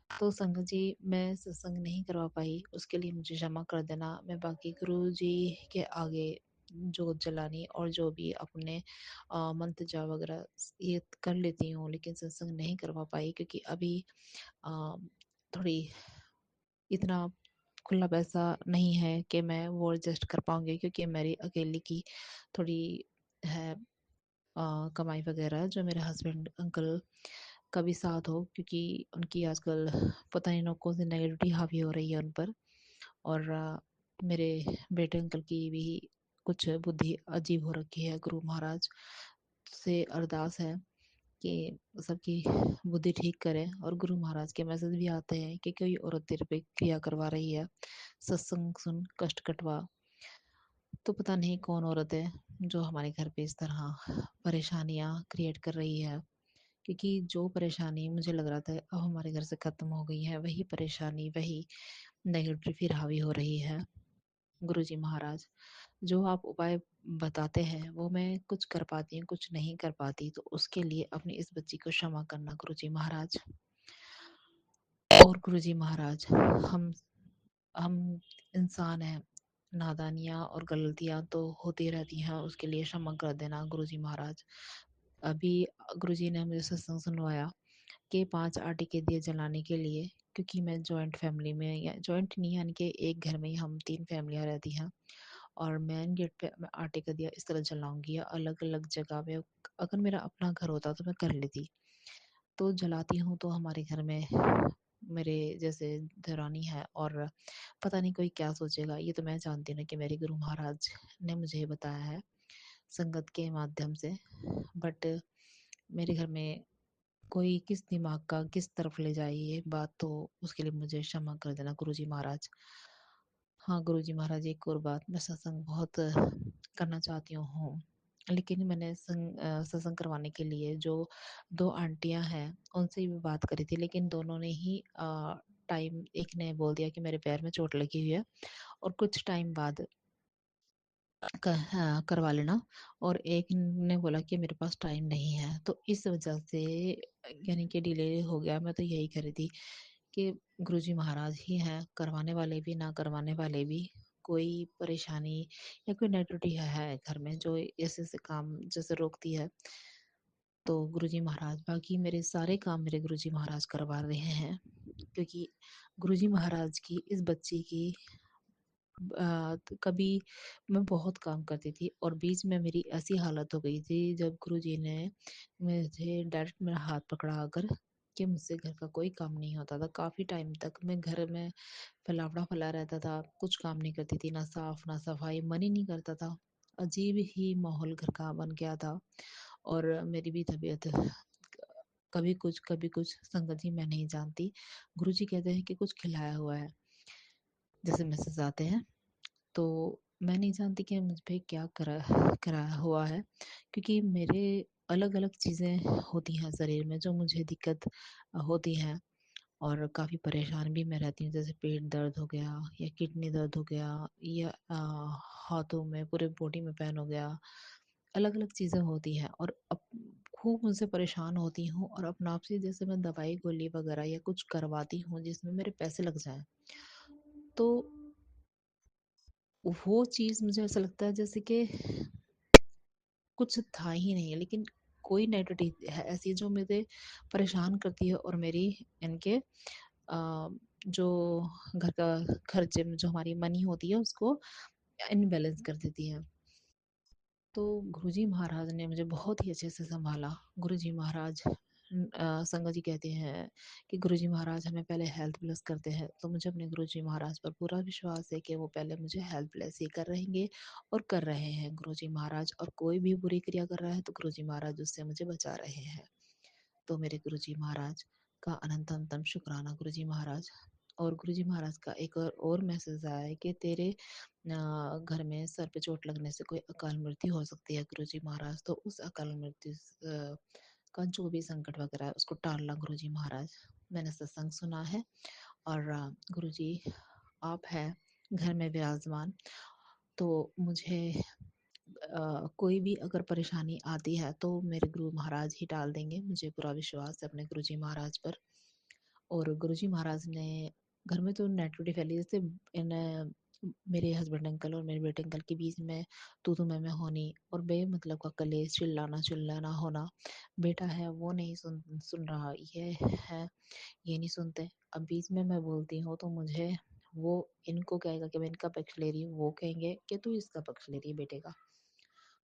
H: तो संगत जी, मैं सत्संग नहीं करवा पाई, उसके लिए मुझे क्षमा कर देना। मैं बाकी गुरुजी के आगे जोत जलानी और जो भी अपने मंत्र जाप वगैरह ये कर लेती हूँ, लेकिन सत्संग नहीं करवा पाई क्योंकि अभी अ, थोड़ी इतना खुला पैसा नहीं है कि मैं वो एडजस्ट कर पाऊंगी, क्योंकि मेरी अकेली की थोड़ी है कमाई वगैरह, जो मेरे हस्बैंड अंकल का भी साथ हो, क्योंकि उनकी आजकल पता नहीं ना कौन सी नेगेटिविटी हावी हो रही है उन पर। और मेरे बेटे अंकल की भी कुछ बुद्धि अजीब हो रखी है। गुरु महाराज से अरदास है कि सबकी बुद्धि ठीक करें। और गुरु महाराज के मैसेज भी आते हैं कि कोई औरत तेरे पे क्रिया करवा रही है, सत्संग सुन कष्ट कटवा। तो पता नहीं कौन औरत है जो हमारे घर पे इस तरह परेशानियां क्रिएट कर रही है, क्योंकि जो परेशानी मुझे लग रहा था अब हमारे घर से खत्म हो गई है, वही परेशानी वही नेगेटिव फिर हावी हो रही है। गुरुजी महाराज, जो आप उपाय बताते हैं वो मैं कुछ कर पाती हूँ, कुछ नहीं कर पाती, तो उसके लिए अपनी इस बच्ची को क्षमा करना गुरुजी महाराज। और गुरुजी महाराज, हम इंसान हैं, नादानियाँ और गलतियाँ तो होती रहती हैं, उसके लिए क्षमा कर देना गुरुजी महाराज। अभी गुरुजी ने मुझे सत्संग सुनवाया कि 5 आटे के दिए जलाने के लिए, क्योंकि मैं जॉइंट फैमिली में, या जॉइंट नहीं यानी कि एक घर में ही हम 3 फैमिलियाँ रहती हैं, और मेन गेट पे मैं आटे का दिया इस तरह जलाऊंगी, या अलग अलग जगह पे अगर मेरा अपना घर होता तो मैं कर लेती। तो जलाती हूँ तो हमारे घर में मेरे जैसे देवरानी है, और पता नहीं कोई क्या सोचेगा, ये तो मैं जानती हूँ कि मेरे गुरु महाराज ने मुझे ये बताया है संगत के माध्यम से। बट मेरे घर में कोई किस दिमाग का किस तरफ ले जाए ये बात, तो उसके लिए मुझे क्षमा कर देना गुरुजी महाराज। हाँ गुरुजी महाराज, एक और बात, मैं सत्संग बहुत करना चाहती हूँ, लेकिन मैंने सत्संग करवाने के लिए जो 2 आंटियां हैं उनसे भी बात करी थी, लेकिन दोनों ने ही टाइम, एक ने बोल दिया कि मेरे पैर में चोट लगी हुई है और कुछ टाइम बाद हाँ, करवा लेना, और एक ने बोला कि मेरे पास टाइम नहीं है। तो इस वजह से यानी कि डिले हो गया। मैं तो यही कह रही थी कि गुरुजी महाराज ही हैं, करवाने वाले भी ना करवाने वाले भी। कोई परेशानी या कोई नेगेटिविटी है घर में जो ऐसे ऐसे काम जैसे रोकती है, तो गुरुजी महाराज, बाकी मेरे सारे काम मेरे गुरुजी महाराज करवा रहे हैं, क्योंकि गुरुजी महाराज की इस बच्ची की तो कभी मैं बहुत काम करती थी, और बीच में मेरी ऐसी हालत हो गई थी जब गुरुजी ने मुझे डायरेक्ट मेरा हाथ पकड़ा अगर, कि मुझसे घर का कोई काम नहीं होता था। काफ़ी टाइम तक मैं घर में फैलावड़ा फैला रहता था, कुछ काम नहीं करती थी, ना साफ ना सफाई, मन ही नहीं करता था। अजीब ही माहौल घर का बन गया था, और मेरी भी तबीयत कभी कुछ संगत जी मैं नहीं जानती। गुरुजी कहते हैं कि कुछ खिलाया हुआ है, जैसे मैसेज आते हैं, तो मैं नहीं जानती कि मुझ पे क्या करा करा हुआ है, क्योंकि मेरे अलग अलग चीज़ें होती हैं शरीर में जो मुझे दिक्कत होती हैं, और काफ़ी परेशान भी मैं रहती हूँ, जैसे पेट दर्द हो गया, या किडनी दर्द हो गया, या हाथों में पूरे बॉडी में पेन हो गया। अलग अलग चीज़ें होती हैं, और अब खूब उनसे परेशान होती हूँ, और अपने आप से जैसे मैं दवाई गोली वगैरह या कुछ करवाती हूँ जिसमें मेरे पैसे लग जाएं, तो वो चीज़ मुझे ऐसा लगता है जैसे कि कुछ था ही नहीं है, लेकिन कोई नेगेटिविटी है ऐसी जो मुझे परेशान करती है और मेरी इनके जो घर का खर्चे में जो हमारी मनी होती है उसको इनबैलेंस कर देती है। तो गुरुजी महाराज ने मुझे बहुत ही अच्छे से संभाला। गुरुजी महाराज संगत जी कहते हैं कि गुरुजी महाराज हमें पहले हेल्प प्लस करते हैं, तो मुझे अपने गुरुजी महाराज पर पूरा विश्वास है कि वो पहले मुझे हेल्प प्लस ही कर रहेंगे और कर रहे हैं गुरुजी महाराज। और कोई भी बुरी क्रिया कर रहा है तो गुरुजी महाराज उससे मुझे बचा रहे हैं। तो मेरे गुरुजी महाराज का अनंत अनंतम शुक्राना गुरुजी महाराज। और गुरुजी महाराज का एक और मैसेज आया है कि तेरे घर में सर पे चोट लगने से कोई अकाल मृत्यु हो सकती है गुरुजी महाराज, तो उस अकाल मृत्यु का जो भी संकट वगैरह है उसको टालना गुरुजी महाराज। मैंने सत्संग सुना है और गुरुजी आप हैं घर में विराजमान, तो मुझे कोई भी अगर परेशानी आती है तो मेरे गुरु महाराज ही टाल देंगे। मुझे पूरा विश्वास है अपने गुरुजी महाराज पर। और गुरुजी महाराज ने घर में तो नेगेटिविटी फैली, जैसे इन मेरे हस्बैंड अंकल और मेरे बेटे अंकल के बीच में तू मैं होनी और बे मतलब का कलेश, चिल्लाना चिल्लाना होना। बेटा है वो नहीं सुन सुन रहा, ये है ये नहीं सुनते। अब बीच में मैं बोलती हूँ तो मुझे वो इनको कहेगा कि मैं इनका पक्ष ले रही हूँ, वो कहेंगे कि तू इसका पक्ष ले रही है बेटे का।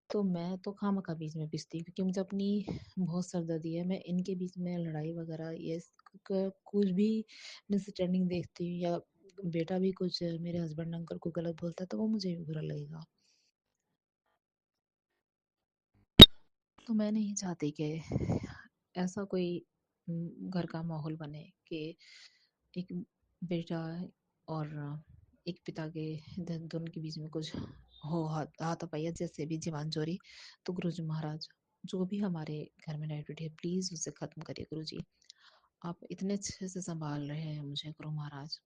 H: तो मैं तो खामखा बीच में पिसती हूँ क्योंकि मुझे अपनी बहुत सरदर्दी है। मैं इनके बीच में लड़ाई वगैरह ये कुछ भी मिसअंडरस्टैंडिंग देखती हूँ या बेटा भी कुछ मेरे हस्बैंड अंकल को गलत बोलता है तो वो मुझे भी बुरा लगेगा। तो मैं नहीं चाहती कि ऐसा कोई घर का माहौल बने कि एक बेटा और एक पिता के दोनों के बीच में कुछ हो हाथापाई जैसे भी जीवन चोरी। तो गुरुजी महाराज जो भी हमारे घर में नेगेटिविटी है प्लीज उसे खत्म करिए गुरुजी। आप इतने अच्छे से संभाल रहे हैं मुझे गुरु महाराज,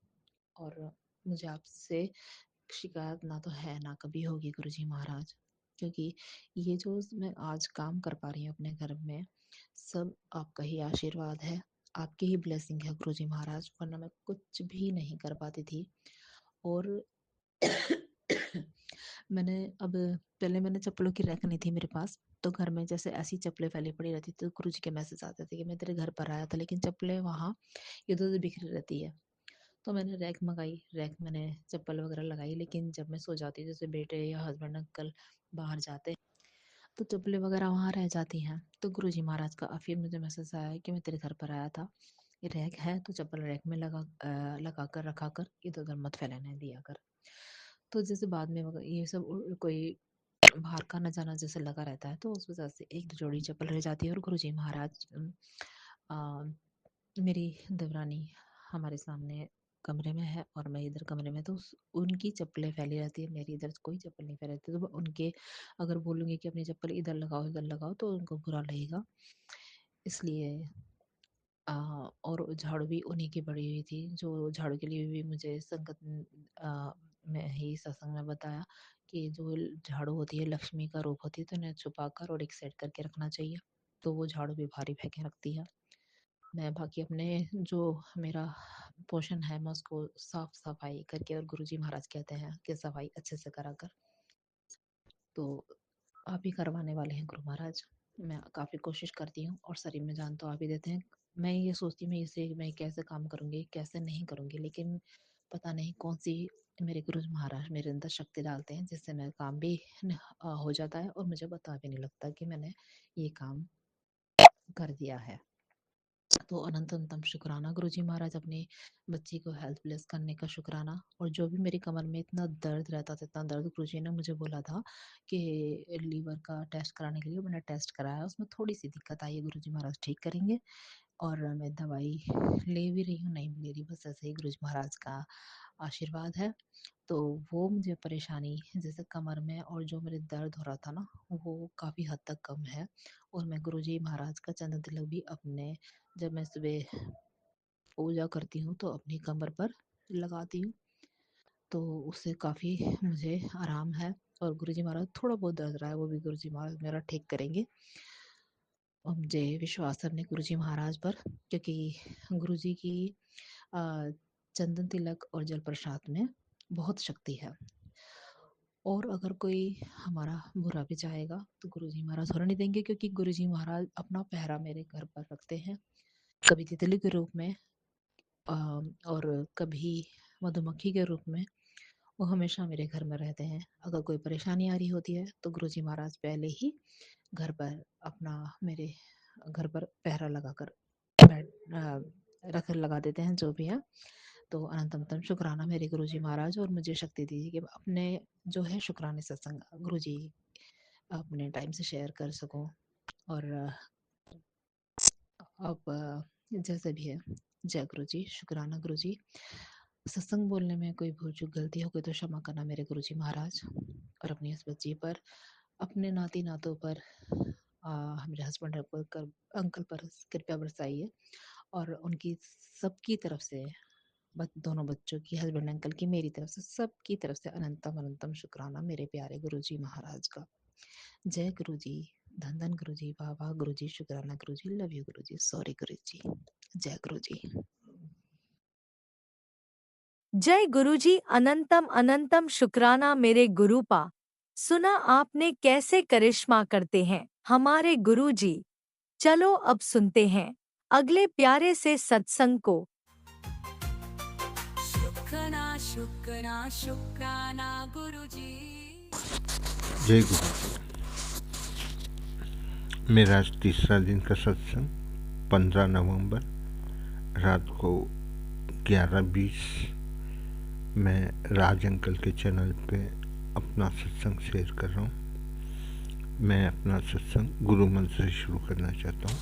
H: और मुझे आपसे शिकायत ना तो है ना कभी होगी गुरुजी महाराज, क्योंकि ये जो मैं आज काम कर पा रही हूँ अपने घर में सब आपका ही आशीर्वाद है, आपकी ही ब्लेसिंग है गुरुजी महाराज, वरना मैं कुछ भी नहीं कर पाती थी। और मैंने अब पहले मैंने चप्पलों की रैक नहीं थी मेरे पास, तो घर में जैसे ऐसी चप्पलें फैली पड़ी रहती थी तो गुरुजी के मैसेज आते थे कि मैं तेरे घर पर आया था लेकिन चप्पलें वहाँ इधर उधर बिखरी रहती है। तो मैंने रैक मंगाई, रैक मैंने चप्पल वगैरह लगाई, लेकिन जब मैं सो जाती जैसे बेटे या हस्बैंड अंकल बाहर जाते तो चप्पलें वगैरह वहाँ रह जाती हैं। तो गुरुजी महाराज का फिर मुझे मैसेज आया कि मैं तेरे घर पर आया था, ये रैक है तो चप्पल रैक में लगा कर रखा कर, इधर उधर मत फैलाने दिया कर। तो जैसे बाद में ये सब कोई बाहर का न जाना जैसे लगा रहता है तो उस वजह से एक जोड़ी चप्पल रह जाती है। और गुरुजी महाराज मेरी देवरानी हमारे सामने कमरे में है और मैं इधर कमरे में, तो उनकी चप्पलें फैली रहती है, मेरी इधर कोई चप्पल नहीं फैली रहती। तो मैं उनके अगर बोलूँगी कि अपनी चप्पल इधर लगाओ तो उनको बुरा लगेगा, इसलिए और झाड़ू भी उन्हीं की पड़ी हुई थी, जो झाड़ू के लिए भी मुझे संगत में ही सत्संग में बताया कि जो झाड़ू होती है लक्ष्मी का रूप होती है, तो इन्हें छुपा कर और एक सेट करके रखना चाहिए। तो वो झाड़ू भी भारी फेंके रखती है। मैं बाकी अपने जो मेरा पोर्शन है मैं उसको साफ सफाई करके, और गुरुजी महाराज कहते हैं कि सफाई अच्छे से करा कर, तो आप ही करवाने वाले हैं गुरु महाराज। मैं काफ़ी कोशिश करती हूँ और शरीर में जान तो आप ही देते हैं। मैं ये सोचती हूँ मैं इसे मैं कैसे काम करूँगी कैसे नहीं करूँगी, लेकिन पता नहीं कौन सी मेरे गुरु महाराज मेरे अंदर शक्ति डालते हैं जिससे मेरा काम भी हो जाता है और मुझे पता भी नहीं लगता कि मैंने ये काम कर दिया है। तो अनंत अनंतम शुक्राना गुरुजी महाराज अपने बच्ची को हेल्थ ब्लेस करने का शुक्राना। और जो भी मेरी कमर में इतना दर्द रहता था, इतना दर्द, गुरुजी ने मुझे बोला था कि लीवर का टेस्ट कराने के लिए, मैंने टेस्ट कराया, उसमें थोड़ी सी दिक्कत आई है, गुरुजी महाराज ठीक करेंगे। और मैं दवाई ले भी रही हूँ, नहीं भी ले रही, बस ऐसे ही गुरुजी महाराज का आशीर्वाद है। तो वो मुझे परेशानी जैसे कमर में और जो मेरे दर्द हो रहा था ना वो काफ़ी हद तक कम है। और मैं गुरुजी महाराज का चंदन तिलक भी अपने जब मैं सुबह पूजा करती हूँ तो अपनी कमर पर लगाती हूँ, तो उससे काफ़ी मुझे आराम है। और गुरुजी महाराज थोड़ा बहुत दर्द रहा है वो भी गुरुजी महाराज मेरा ठीक करेंगे, और मुझे विश्वास है अपने गुरुजी महाराज पर, क्योंकि गुरुजी की चंदन तिलक और जल प्रसाद में बहुत शक्ति है। और अगर कोई हमारा बुरा भी चाहेगा तो गुरुजी महाराज होने नहीं देंगे, क्योंकि गुरुजी महाराज अपना पहरा मेरे घर पर रखते हैं, कभी तितली के रूप में और कभी मधुमक्खी के रूप में। वो हमेशा मेरे घर में रहते हैं। अगर कोई परेशानी आ रही होती है तो गुरुजी महाराज पहले ही घर पर अपना मेरे घर पर पहरा लगाकर लगा देते हैं, जो भी है। तो अनंतम शुक्राना मेरे गुरुजी महाराज, और मुझे शक्ति दीजिए कि अपने जो है शुक्राने सत्संग गुरुजी अपने टाइम से शेयर कर सकूं। और अब जैसे भी है, जय गुरुजी, शुक्राना गुरुजी। सत्संग बोलने में कोई भूल चूक गलती हो गई तो क्षमा करना मेरे गुरुजी महाराज। और अपनी इस बच्ची पर, अपने नाती नातों पर, मेरे हस्बैंड अंकल पर कृपया बरसाइए, और उनकी सबकी तरफ से, दोनों बच्चों की, हस्बैंड अंकल की, मेरी तरफ से, सबकी तरफ से अनंतम अनंतम शुक्राना मेरे प्यारे गुरुजी महाराज का। जय गुरुजी, धन धन गुरुजी, वाह वाह गुरुजी, शुक्राना गुरुजी, लव यू गुरुजी, सॉरी गुरुजी, जय गुरुजी।
F: जय गुरुजी, अनंतम अनंतम शुक्राना मेरे गुरुपा। सुना आपने कैसे करिश्मा करते हैं हमारे गुरुजी। चलो अब सुनते हैं अगले प्यारे से सत्संग को।
D: शुक्राना शुक्राना शुक्राना गुरुजी।
I: जय गुरु। मेरा आज तीसरा दिन का सत्संग 15 नवंबर रात को 11:20 मैं राज अंकल के चैनल पे अपना सत्संग शेयर कर रहा हूँ। मैं अपना सत्संग गुरु मंत्र से शुरू करना चाहता हूँ।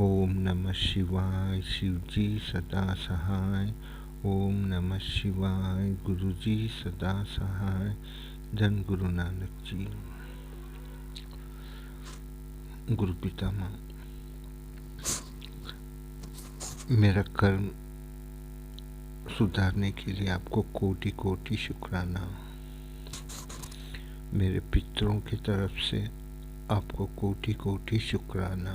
I: ओम नमः शिवाय, शिव जी सदा सहाय। ओम नमः शिवाय, गुरु जी सदा सहाय। धन गुरु नानक जी। गुरु पितामह, मेरा कर्म सुधारने के लिए आपको कोटि कोटि शुक्राना। मेरे पितरों की तरफ से आपको कोटि कोटि शुक्राना।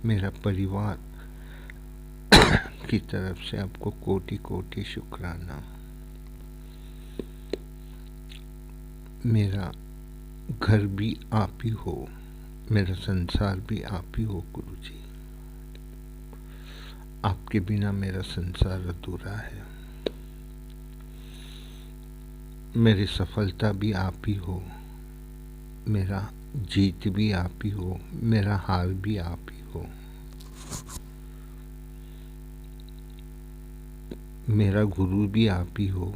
I: मेरा परिवार की तरफ से आपको कोटि कोटि शुक्राना। मेरा घर भी आप ही हो, मेरा संसार भी आप ही हो गुरुजी। आपके बिना मेरा संसार अधूरा है। मेरी सफलता भी आप ही हो, मेरा जीत भी आप ही हो, मेरा हार भी आप ही हो। मेरा गुरु भी आप ही हो,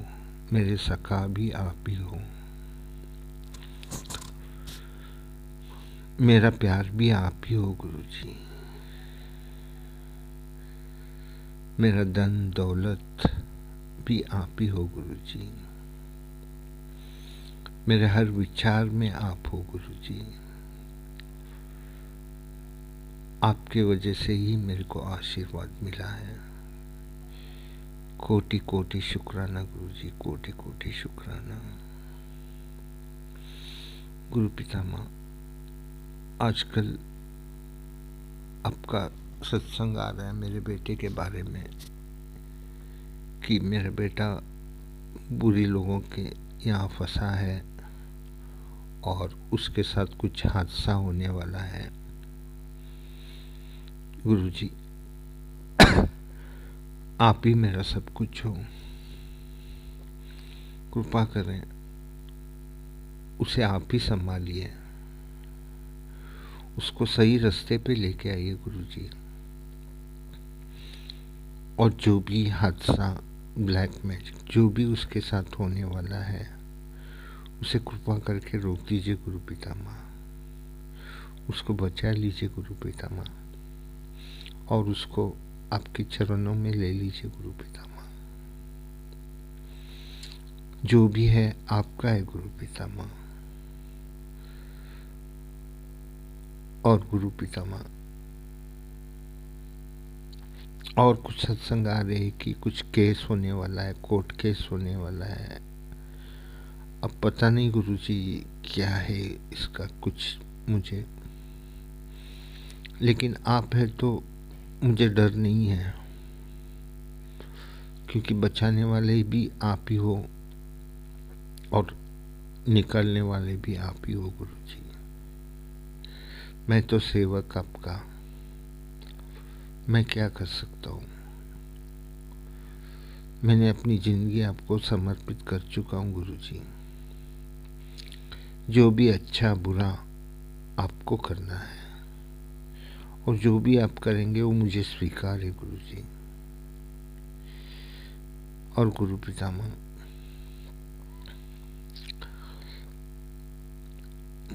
I: मेरे सखा भी आप ही हो। मेरा प्यार भी आप ही हो गुरुजी। मेरा धन दौलत भी आप ही हो गुरुजी। मेरे हर विचार में आप हो गुरुजी। आपके वजह से ही मेरे को आशीर्वाद मिला है। कोटि कोटि शुक्राना गुरुजी, कोटि कोटि शुक्राना। गुरु पितामह, आजकल आपका सत्संग आ रहा है मेरे बेटे के बारे में कि मेरा बेटा बुरी लोगों के यहाँ फंसा है और उसके साथ कुछ हादसा होने वाला है। गुरुजी, आप ही मेरा सब कुछ हो। कृपा करें, उसे आप ही संभालिए, उसको सही रास्ते पे लेके आइए गुरुजी। और जो भी हादसा, ब्लैक मैजिक, जो भी उसके साथ होने वाला है, उसे कृपा करके रोक दीजिए गुरु पितामह। उसको बचा लीजिए गुरु पितामह, और उसको आपके चरणों में ले लीजिए गुरु पितामह। जो भी है आपका है गुरु पितामह। और गुरु पितामह, और कुछ सत्संग आ रहे हैं कि कुछ केस होने वाला है, कोर्ट केस होने वाला है। अब पता नहीं गुरुजी क्या है इसका कुछ मुझे, लेकिन आप है तो मुझे डर नहीं है, क्योंकि बचाने वाले भी आप ही हो, और निकालने वाले भी आप ही हो गुरु जी। मैं तो सेवक आपका, मैं क्या कर सकता हूँ। मैंने अपनी ज़िंदगी आपको समर्पित कर चुका हूँ गुरु जी। जो भी अच्छा बुरा आपको करना है और जो भी आप करेंगे वो मुझे स्वीकार है गुरु जी। और गुरु पितामह,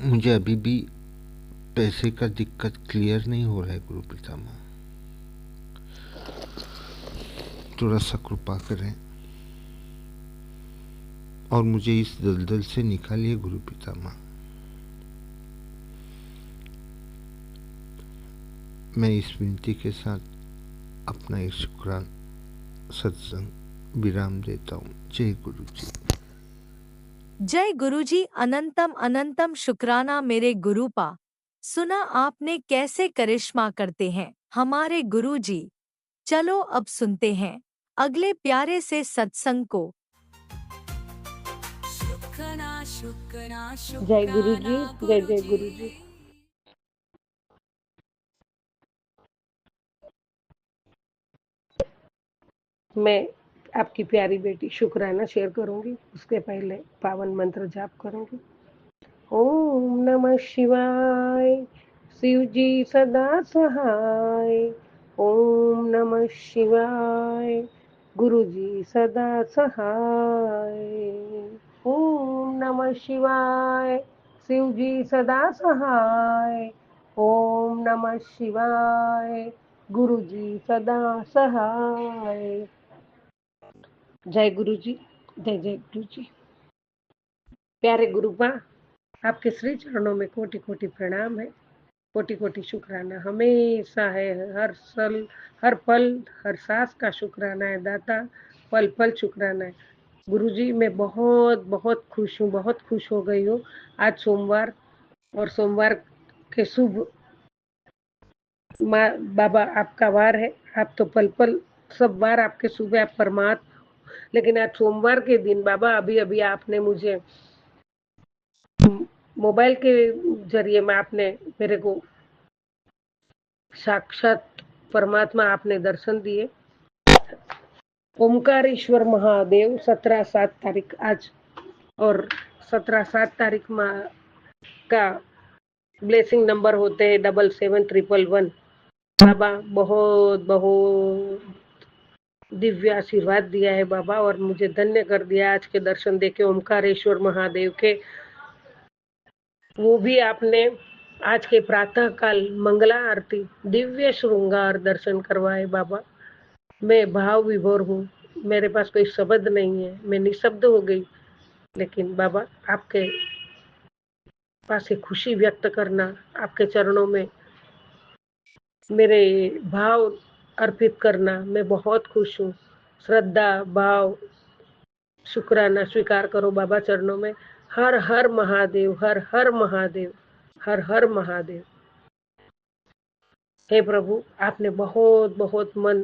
I: मुझे अभी भी पैसे का दिक्कत क्लियर नहीं हो रहा है गुरु पितामह, थोड़ा सा कृपा करें और मुझे इस दलदल से निकालिए गुरु पितामह। मैं इस विनती के साथ अपना ये शुक्रान सत्संग विराम देता हूँ। जय गुरु जी।
F: जय गुरुजी। अनंतम अनंतम शुक्राना मेरे गुरुपा। सुना आपने कैसे करिश्मा करते हैं हमारे गुरुजी। चलो अब सुनते हैं अगले प्यारे से सत्संग को।
D: शुक्राना शुक्राना
J: जय गुरु जी,
D: शुक्राना
J: जय जय गुरु जी। मैं आपकी प्यारी बेटी शुक्राना शेयर करूंगी, उसके पहले पावन मंत्र जाप करूंगी। ओम नमः शिवाय, शिव जी सदा सहाय। ओम नमः शिवाय, गुरु जी सदा सहाय। ओम नमः शिवाय, शिव जी सदा सहाय। ओम नमः शिवाय, गुरु जी सदा सहाय। जय गुरु जी, जय जय गुरु जी। प्यारे गुरुपा, आपके श्री चरणों में कोटि कोटि प्रणाम है, कोटि कोटि शुक्राना हमेशा है। हर पल हर सांस का शुक्राना है दाता, पल पल शुक्राना है। गुरुजी, मैं बहुत बहुत खुश हूँ, बहुत खुश हो गई हूँ। आज सोमवार और सोमवार के शुभ बाबा आपका वार है। आप तो पल पल सब वार आपके शुभ है, आप परमात्मा। लेकिन आज सोमवार के दिन बाबा अभी अभी आपने मुझे मोबाइल के जरिए में आपने मेरे को साक्षात परमात्मा आपने दर्शन दिए। ओमकारेश्वर महादेव 17/7 तारीख आज, और 17/7 तारीख का ब्लेसिंग नंबर होते हैं 77111। बाबा बहुत बहुत दिव्य आशीर्वाद दिया है बाबा, और मुझे धन्य कर दिया आज के दर्शन देके ओमकारेश्वर महादेव के। वो भी आपने आज के प्रातः काल मंगला आरती दिव्य श्रृंगार दर्शन करवाए बाबा। मैं भाव विभोर हूँ, मेरे पास कोई शब्द नहीं है, मैं निशब्द हो गई। लेकिन बाबा आपके पास से खुशी व्यक्त करना, आपके चरणों में मेरे भाव अर्पित करना, मैं बहुत खुश हूँ। श्रद्धा भाव शुक्राना स्वीकार करो बाबा चरणों में। हर हर महादेव, हर हर महादेव, हर हर महादेव। हे प्रभु, आपने बहुत बहुत मन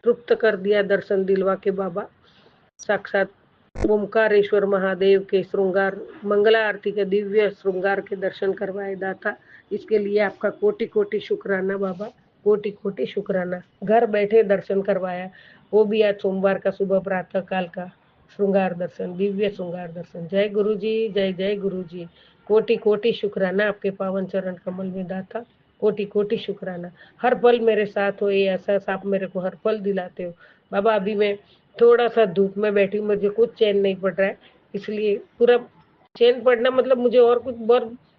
J: तृप्त कर दिया दर्शन दिलवा के बाबा। साक्षात ओमकारेश्वर महादेव के श्रृंगार मंगला आरती के दिव्य श्रृंगार के दर्शन करवाए दाता। इसके लिए आपका कोटि कोटि शुक्राना बाबा, कोटि कोटि शुक्राना। घर बैठे दर्शन करवाया, वो भी आज सोमवार का सुबह प्रातः काल का श्रृंगार दर्शन, दिव्य श्रृंगार दर्शन। जय गुरु जी, जय जय गुरु जी। कोटि कोटि शुक्राना आपके पावन चरण कमल में दाता, कोटि कोटि शुक्राना। हर पल मेरे साथ हो, ये एहसास आप मेरे को हर पल दिलाते हो बाबा। अभी मैं थोड़ा सा धूप में बैठी हूँ, मुझे कुछ चैन नहीं पड़ रहा है, इसलिए पूरा चैन पड़ना मतलब मुझे और कुछ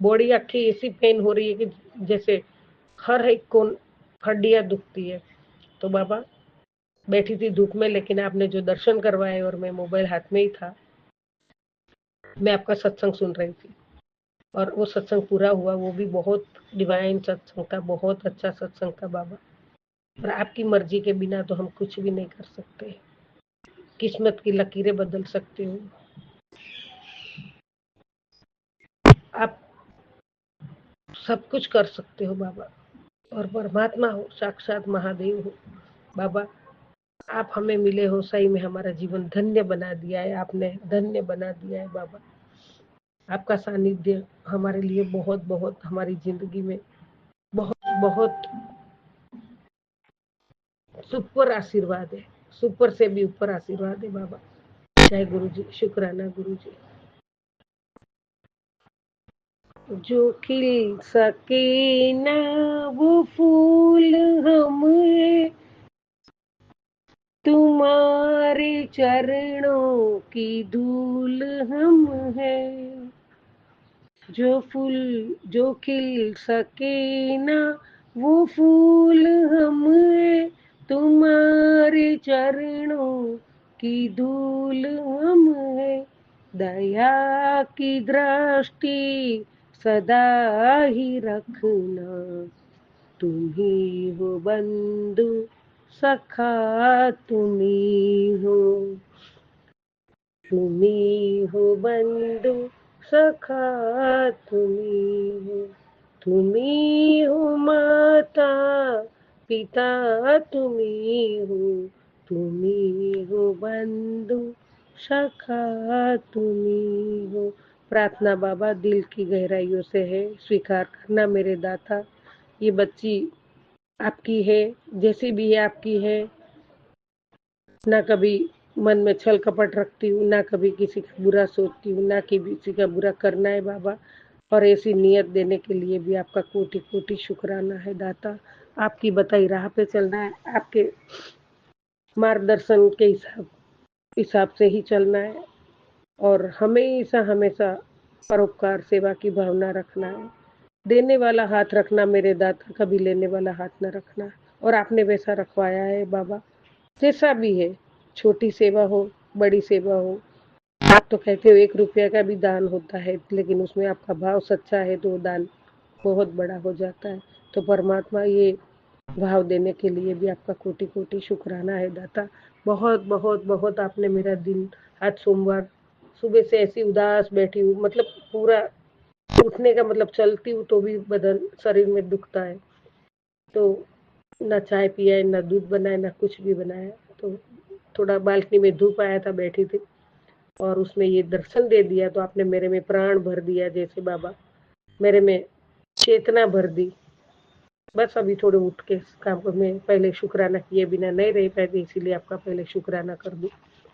J: बॉडी आखी ऐसी पेन हो रही है कि जैसे हर एक कोन हड्डियां दुखती है। तो बाबा बैठी थी धूप में, लेकिन आपने जो दर्शन करवाए और मैं मोबाइल हाथ में ही था, मैं आपका सत्संग सुन रही थी और वो सत्संग पूरा हुआ। वो भी बहुत डिवाइन सत्संग था, बहुत अच्छा सत्संग था बाबा। और आपकी मर्जी के बिना तो हम कुछ भी नहीं कर सकते, किस्मत की लकीरें बदल सकते हो आप, सब कुछ कर सकते हो बाबा। और परमात्मा हो, साक्षात महादेव हो बाबा। आप हमें मिले हो, सही में हमारा जीवन धन्य बना दिया है, आपने धन्य बना दिया है बाबा। आपका सानिध्य हमारे लिए बहुत बहुत हमारी जिंदगी में बहुत बहुत सुपर आशीर्वाद है, सुपर से भी ऊपर आशीर्वाद है बाबा। जय गुरु जी, शुक्राना गुरु जी। जो खिल सके ना वो फूल हम है, तुम्हारे चरणों की धूल हम है। जो खिल सके ना वो फूल हम है, तुम्हारे चरणों की धूल हम है। दया की दृष्टि सदा ही रखना, तुम ही हो बंधु सखा, तुम ही हो, तुम ही हो बंधु सखा, तुम ही हो, तुम ही हो माता पिता, तुम ही हो, तुम ही हो बंधु सखा, तुम ही हो। प्रार्थना बाबा दिल की गहराइयों से है, स्वीकार करना मेरे दाता। ये बच्ची आपकी है, जैसी भी है आपकी है। ना कभी मन में छल कपट रखती हूँ, ना कभी किसी का बुरा सोचती हूँ, ना कि किसी का बुरा करना है बाबा। और ऐसी नियत देने के लिए भी आपका कोटि कोटि शुक्राना है दाता। आपकी बताई राह पे चलना है, आपके मार्गदर्शन के हिसाब से ही चलना है, और हमेशा हमेशा परोपकार सेवा की भावना रखना है। देने वाला हाथ रखना मेरे दाता, कभी लेने वाला हाथ न रखना। और आपने वैसा रखवाया है बाबा, जैसा भी है, छोटी सेवा हो बड़ी सेवा हो। आप तो कहते हो 1 रुपया का भी दान होता है, लेकिन उसमें आपका भाव सच्चा है तो दान बहुत बड़ा हो जाता है। तो परमात्मा ये भाव देने के लिए भी आपका कोटि कोटि शुक्राना है दाता। बहुत बहुत बहुत आपने मेरा दिन, आज सोमवार सुबह से ऐसी उदास बैठी हूँ, मतलब पूरा उठने का मतलब चलती हूँ तो भी बदन शरीर में दुखता है। तो ना चाय पिया है, ना दूध बनाया, ना कुछ भी बनाया। तो थोड़ा बालकनी में धूप आया था, बैठी थी, और उसमें ये दर्शन दे दिया तो आपने मेरे में प्राण भर दिया, जैसे बाबा मेरे में चेतना भर दी। बस अभी थोड़े उठ के काम को मैं पहले शुक्राना किए बिना नहीं रह पाती, इसीलिए आपका पहले शुक्राना कर दूं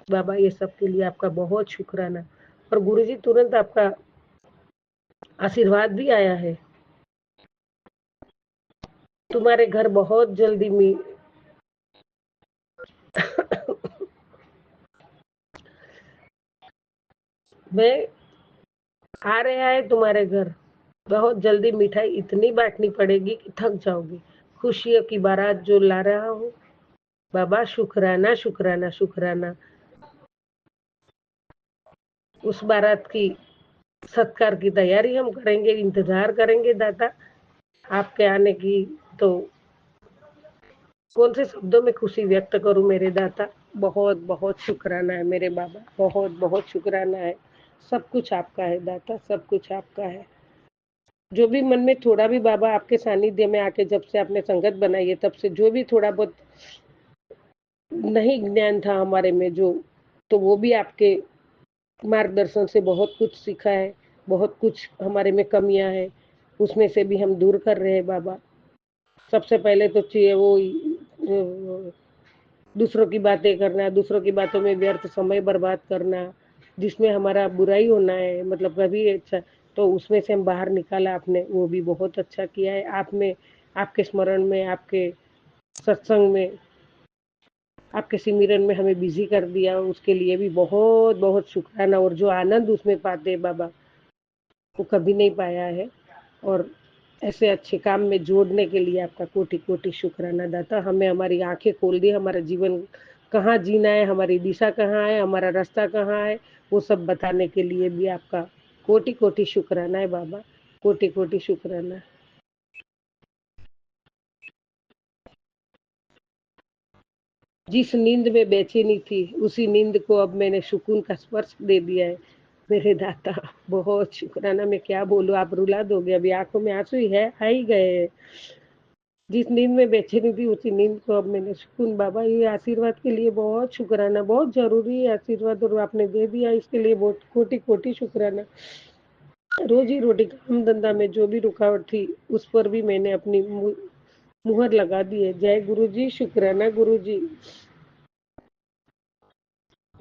J: बाबा। ये सब के लिए आपका बहुत शुक्राना। और गुरुजी तुरंत आपका आशीर्वाद भी आया है, तुम्हारे घर बहुत जल्दी मैं आ रहा है तुम्हारे घर, बहुत जल्दी मिठाई इतनी बांटनी पड़ेगी कि थक जाओगी। खुशियों की बारात जो ला रहा हूँ बाबा, शुक्राना शुक्राना शुक्राना। उस बारात की सत्कार की तैयारी हम करेंगे, इंतजार करेंगे दाता आपके आने की। तो कौन से शब्दों में खुशी व्यक्त करूं मेरे दाता। बहुत बहुत शुक्राना है मेरे बाबा, बहुत बहुत शुक्राना है। सब कुछ आपका है दाता, सब कुछ आपका है। जो भी मन में थोड़ा भी बाबा आपके सानिध्य में आके जब से आपने संगत बनाई है, तब से जो भी थोड़ा बहुत नहीं ज्ञान था हमारे में जो, तो वो भी आपके मार्गदर्शन से बहुत कुछ सीखा है। बहुत कुछ हमारे में कमियां हैं, उसमें से भी हम दूर कर रहे हैं बाबा। सबसे पहले तो चाहिए वो दूसरों की बातें करना, दूसरों की बातों में व्यर्थ समय बर्बाद करना, जिसमें हमारा बुराई होना है, मतलब कभी अच्छा, तो उसमें से हम बाहर निकाला आपने, वो भी बहुत अच्छा किया है। आप में, आपके स्मरण में, आपके सत्संग में, आपके सिमरन में हमें बिजी कर दिया, उसके लिए भी बहुत बहुत शुक्राना। और जो आनंद उसमें पाते हैं बाबा, वो कभी नहीं पाया है। और ऐसे अच्छे काम में जोड़ने के लिए आपका कोटि कोटि शुक्राना दाता। हमें हमारी आंखें खोल दी, हमारा जीवन कहाँ जीना है, हमारी दिशा कहाँ है, हमारा रास्ता कहाँ है, वो सब बताने के लिए भी आपका कोटि कोटि शुक्राना है बाबा, कोटि कोटि शुक्राना। जिस नींद में बेचैनी थी, उसी नींद को अब मैंने सुकून का स्पर्श दे दिया है मेरे दाता। बहुत शुक्राना। मैं क्या बोलूं, आप रुला दोगे, अभी आंखों में आंसू ही है, आ ही गए। जिस नींद में बेचैनी थी उसी नींद को अब मैंने सुकून। बाबा ये आशीर्वाद के लिए बहुत शुक्राना, बहुत ज़रूरी है आशीर्वाद और आपने दे दिया इसके लिए बहुत कोटि-कोटि शुक्राना। रोज़ी-रोटी काम-धंधा में जो भी रुकावट थी उस पर भी मैंने अपनी मुहर लगा दी है। जय गुरुजी, शुक्राना गुरुजी।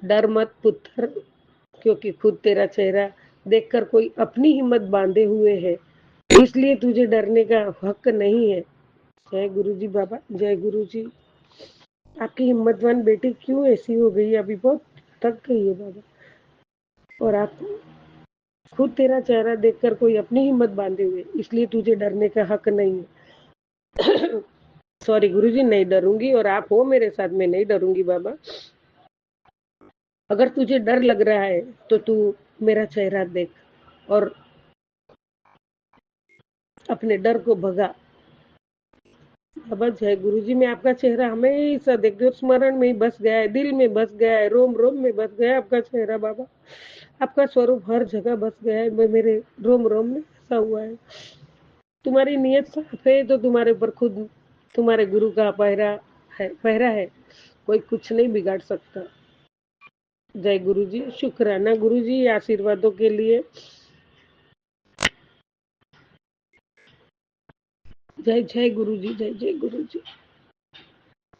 J: डर मत पुत्र, क्योंकि खुद तेरा चेहरा देखकर कोई अपनी हिम्मत बांधे हुए है, इसलिए तुझे डरने का हक नहीं है। जय गुरुजी बाबा, जय गुरुजी। आपकी हिम्मतवान बेटी क्यों ऐसी हो गई? अभी बहुत थक गई है बाबा। और आप खुद तेरा चेहरा देखकर कोई अपनी हिम्मत बांधे हुए, इसलिए तुझे डरने का हक नहीं है। सॉरी गुरुजी, नहीं डरूंगी और आप हो मेरे साथ, मैं नहीं डरूंगी बाबा। अगर तुझे डर लग रहा है तो तू मेरा चेहरा देख और अपने डर को भगा। बाबा जय गुरुजी, मैं आपका चेहरा हमेशा देखती हूँ, स्मरण में ही बस गया है, दिल में बस गया है, रोम रोम में बस गया है आपका चेहरा बाबा। आपका स्वरूप हर जगह बस गया है, मेरे रोम रोम में बसा हुआ है। तुम्हारी नीयत साफ है तो तुम्हारे ऊपर खुद तुम्हारे गुरु का पहरा है, कोई कुछ नहीं बिगाड़ सकता। जय गुरुजी, शुक्राना गुरुजी आशीर्वादों के लिए। जय जय गुरुजी, जय जय गुरुजी।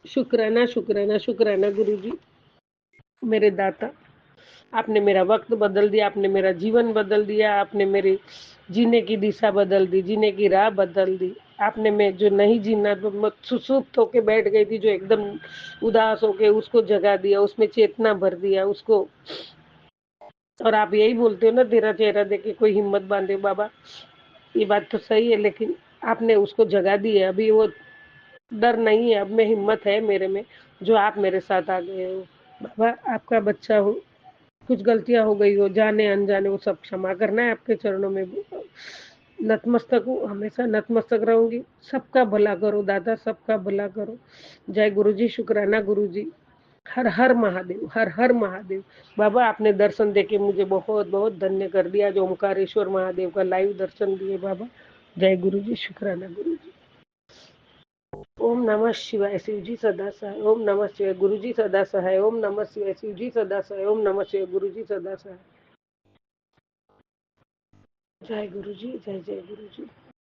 J: शुक्राना शुक्राना शुक्राना गुरुजी, मेरे दाता। आपने मेरा वक्त बदल दिया, आपने मेरा जीवन बदल दिया, आपने मेरी जीने की दिशा बदल दी, जीने की राह बदल दी। आपने मैं जो नहीं जीना तो मैं सुसुप्त होके बैठ गई थी, जो एकदम उदास होके उसको जगा दिया, उसमें चेतना भर दिया उसको। और आप यही बोलते हो ना, तेरा चेहरा देख के कोई हिम्मत बांधे। बाबा ये बात तो सही है, लेकिन आपने उसको जगा दी है। अभी वो डर नहीं है, अब मैं हिम्मत है मेरे में, जो आप मेरे साथ आ गए हो। बाबा आपका बच्चा हूँ, कुछ गलतियां हो गई हो जाने अनजाने, वो सब क्षमा करना है आपके चरणों में। नतमस्तक हूँ, हमेशा नतमस्तक रहूंगी। सबका भला करो दादा, सबका भला करो। जय गुरुजी, शुक्राना गुरुजी। हर हर महादेव, हर हर महादेव। बाबा आपने दर्शन देके मुझे बहुत बहुत धन्य कर दिया, जो ओमकारेश्वर महादेव का लाइव दर्शन दिए बाबा। जय गुरुजी, शुक्राना गुरुजी। ओम नमः शिवाय, शिवजी सदा सहाय। ओम नमः शिवाय, गुरुजी सदा सहाय। ओम नमः शिवाय, शिवजी सदा सहाय। ओम नमः शिवाय, गुरुजी सदा सहाय। जय गुरुजी, जय जय गुरुजी।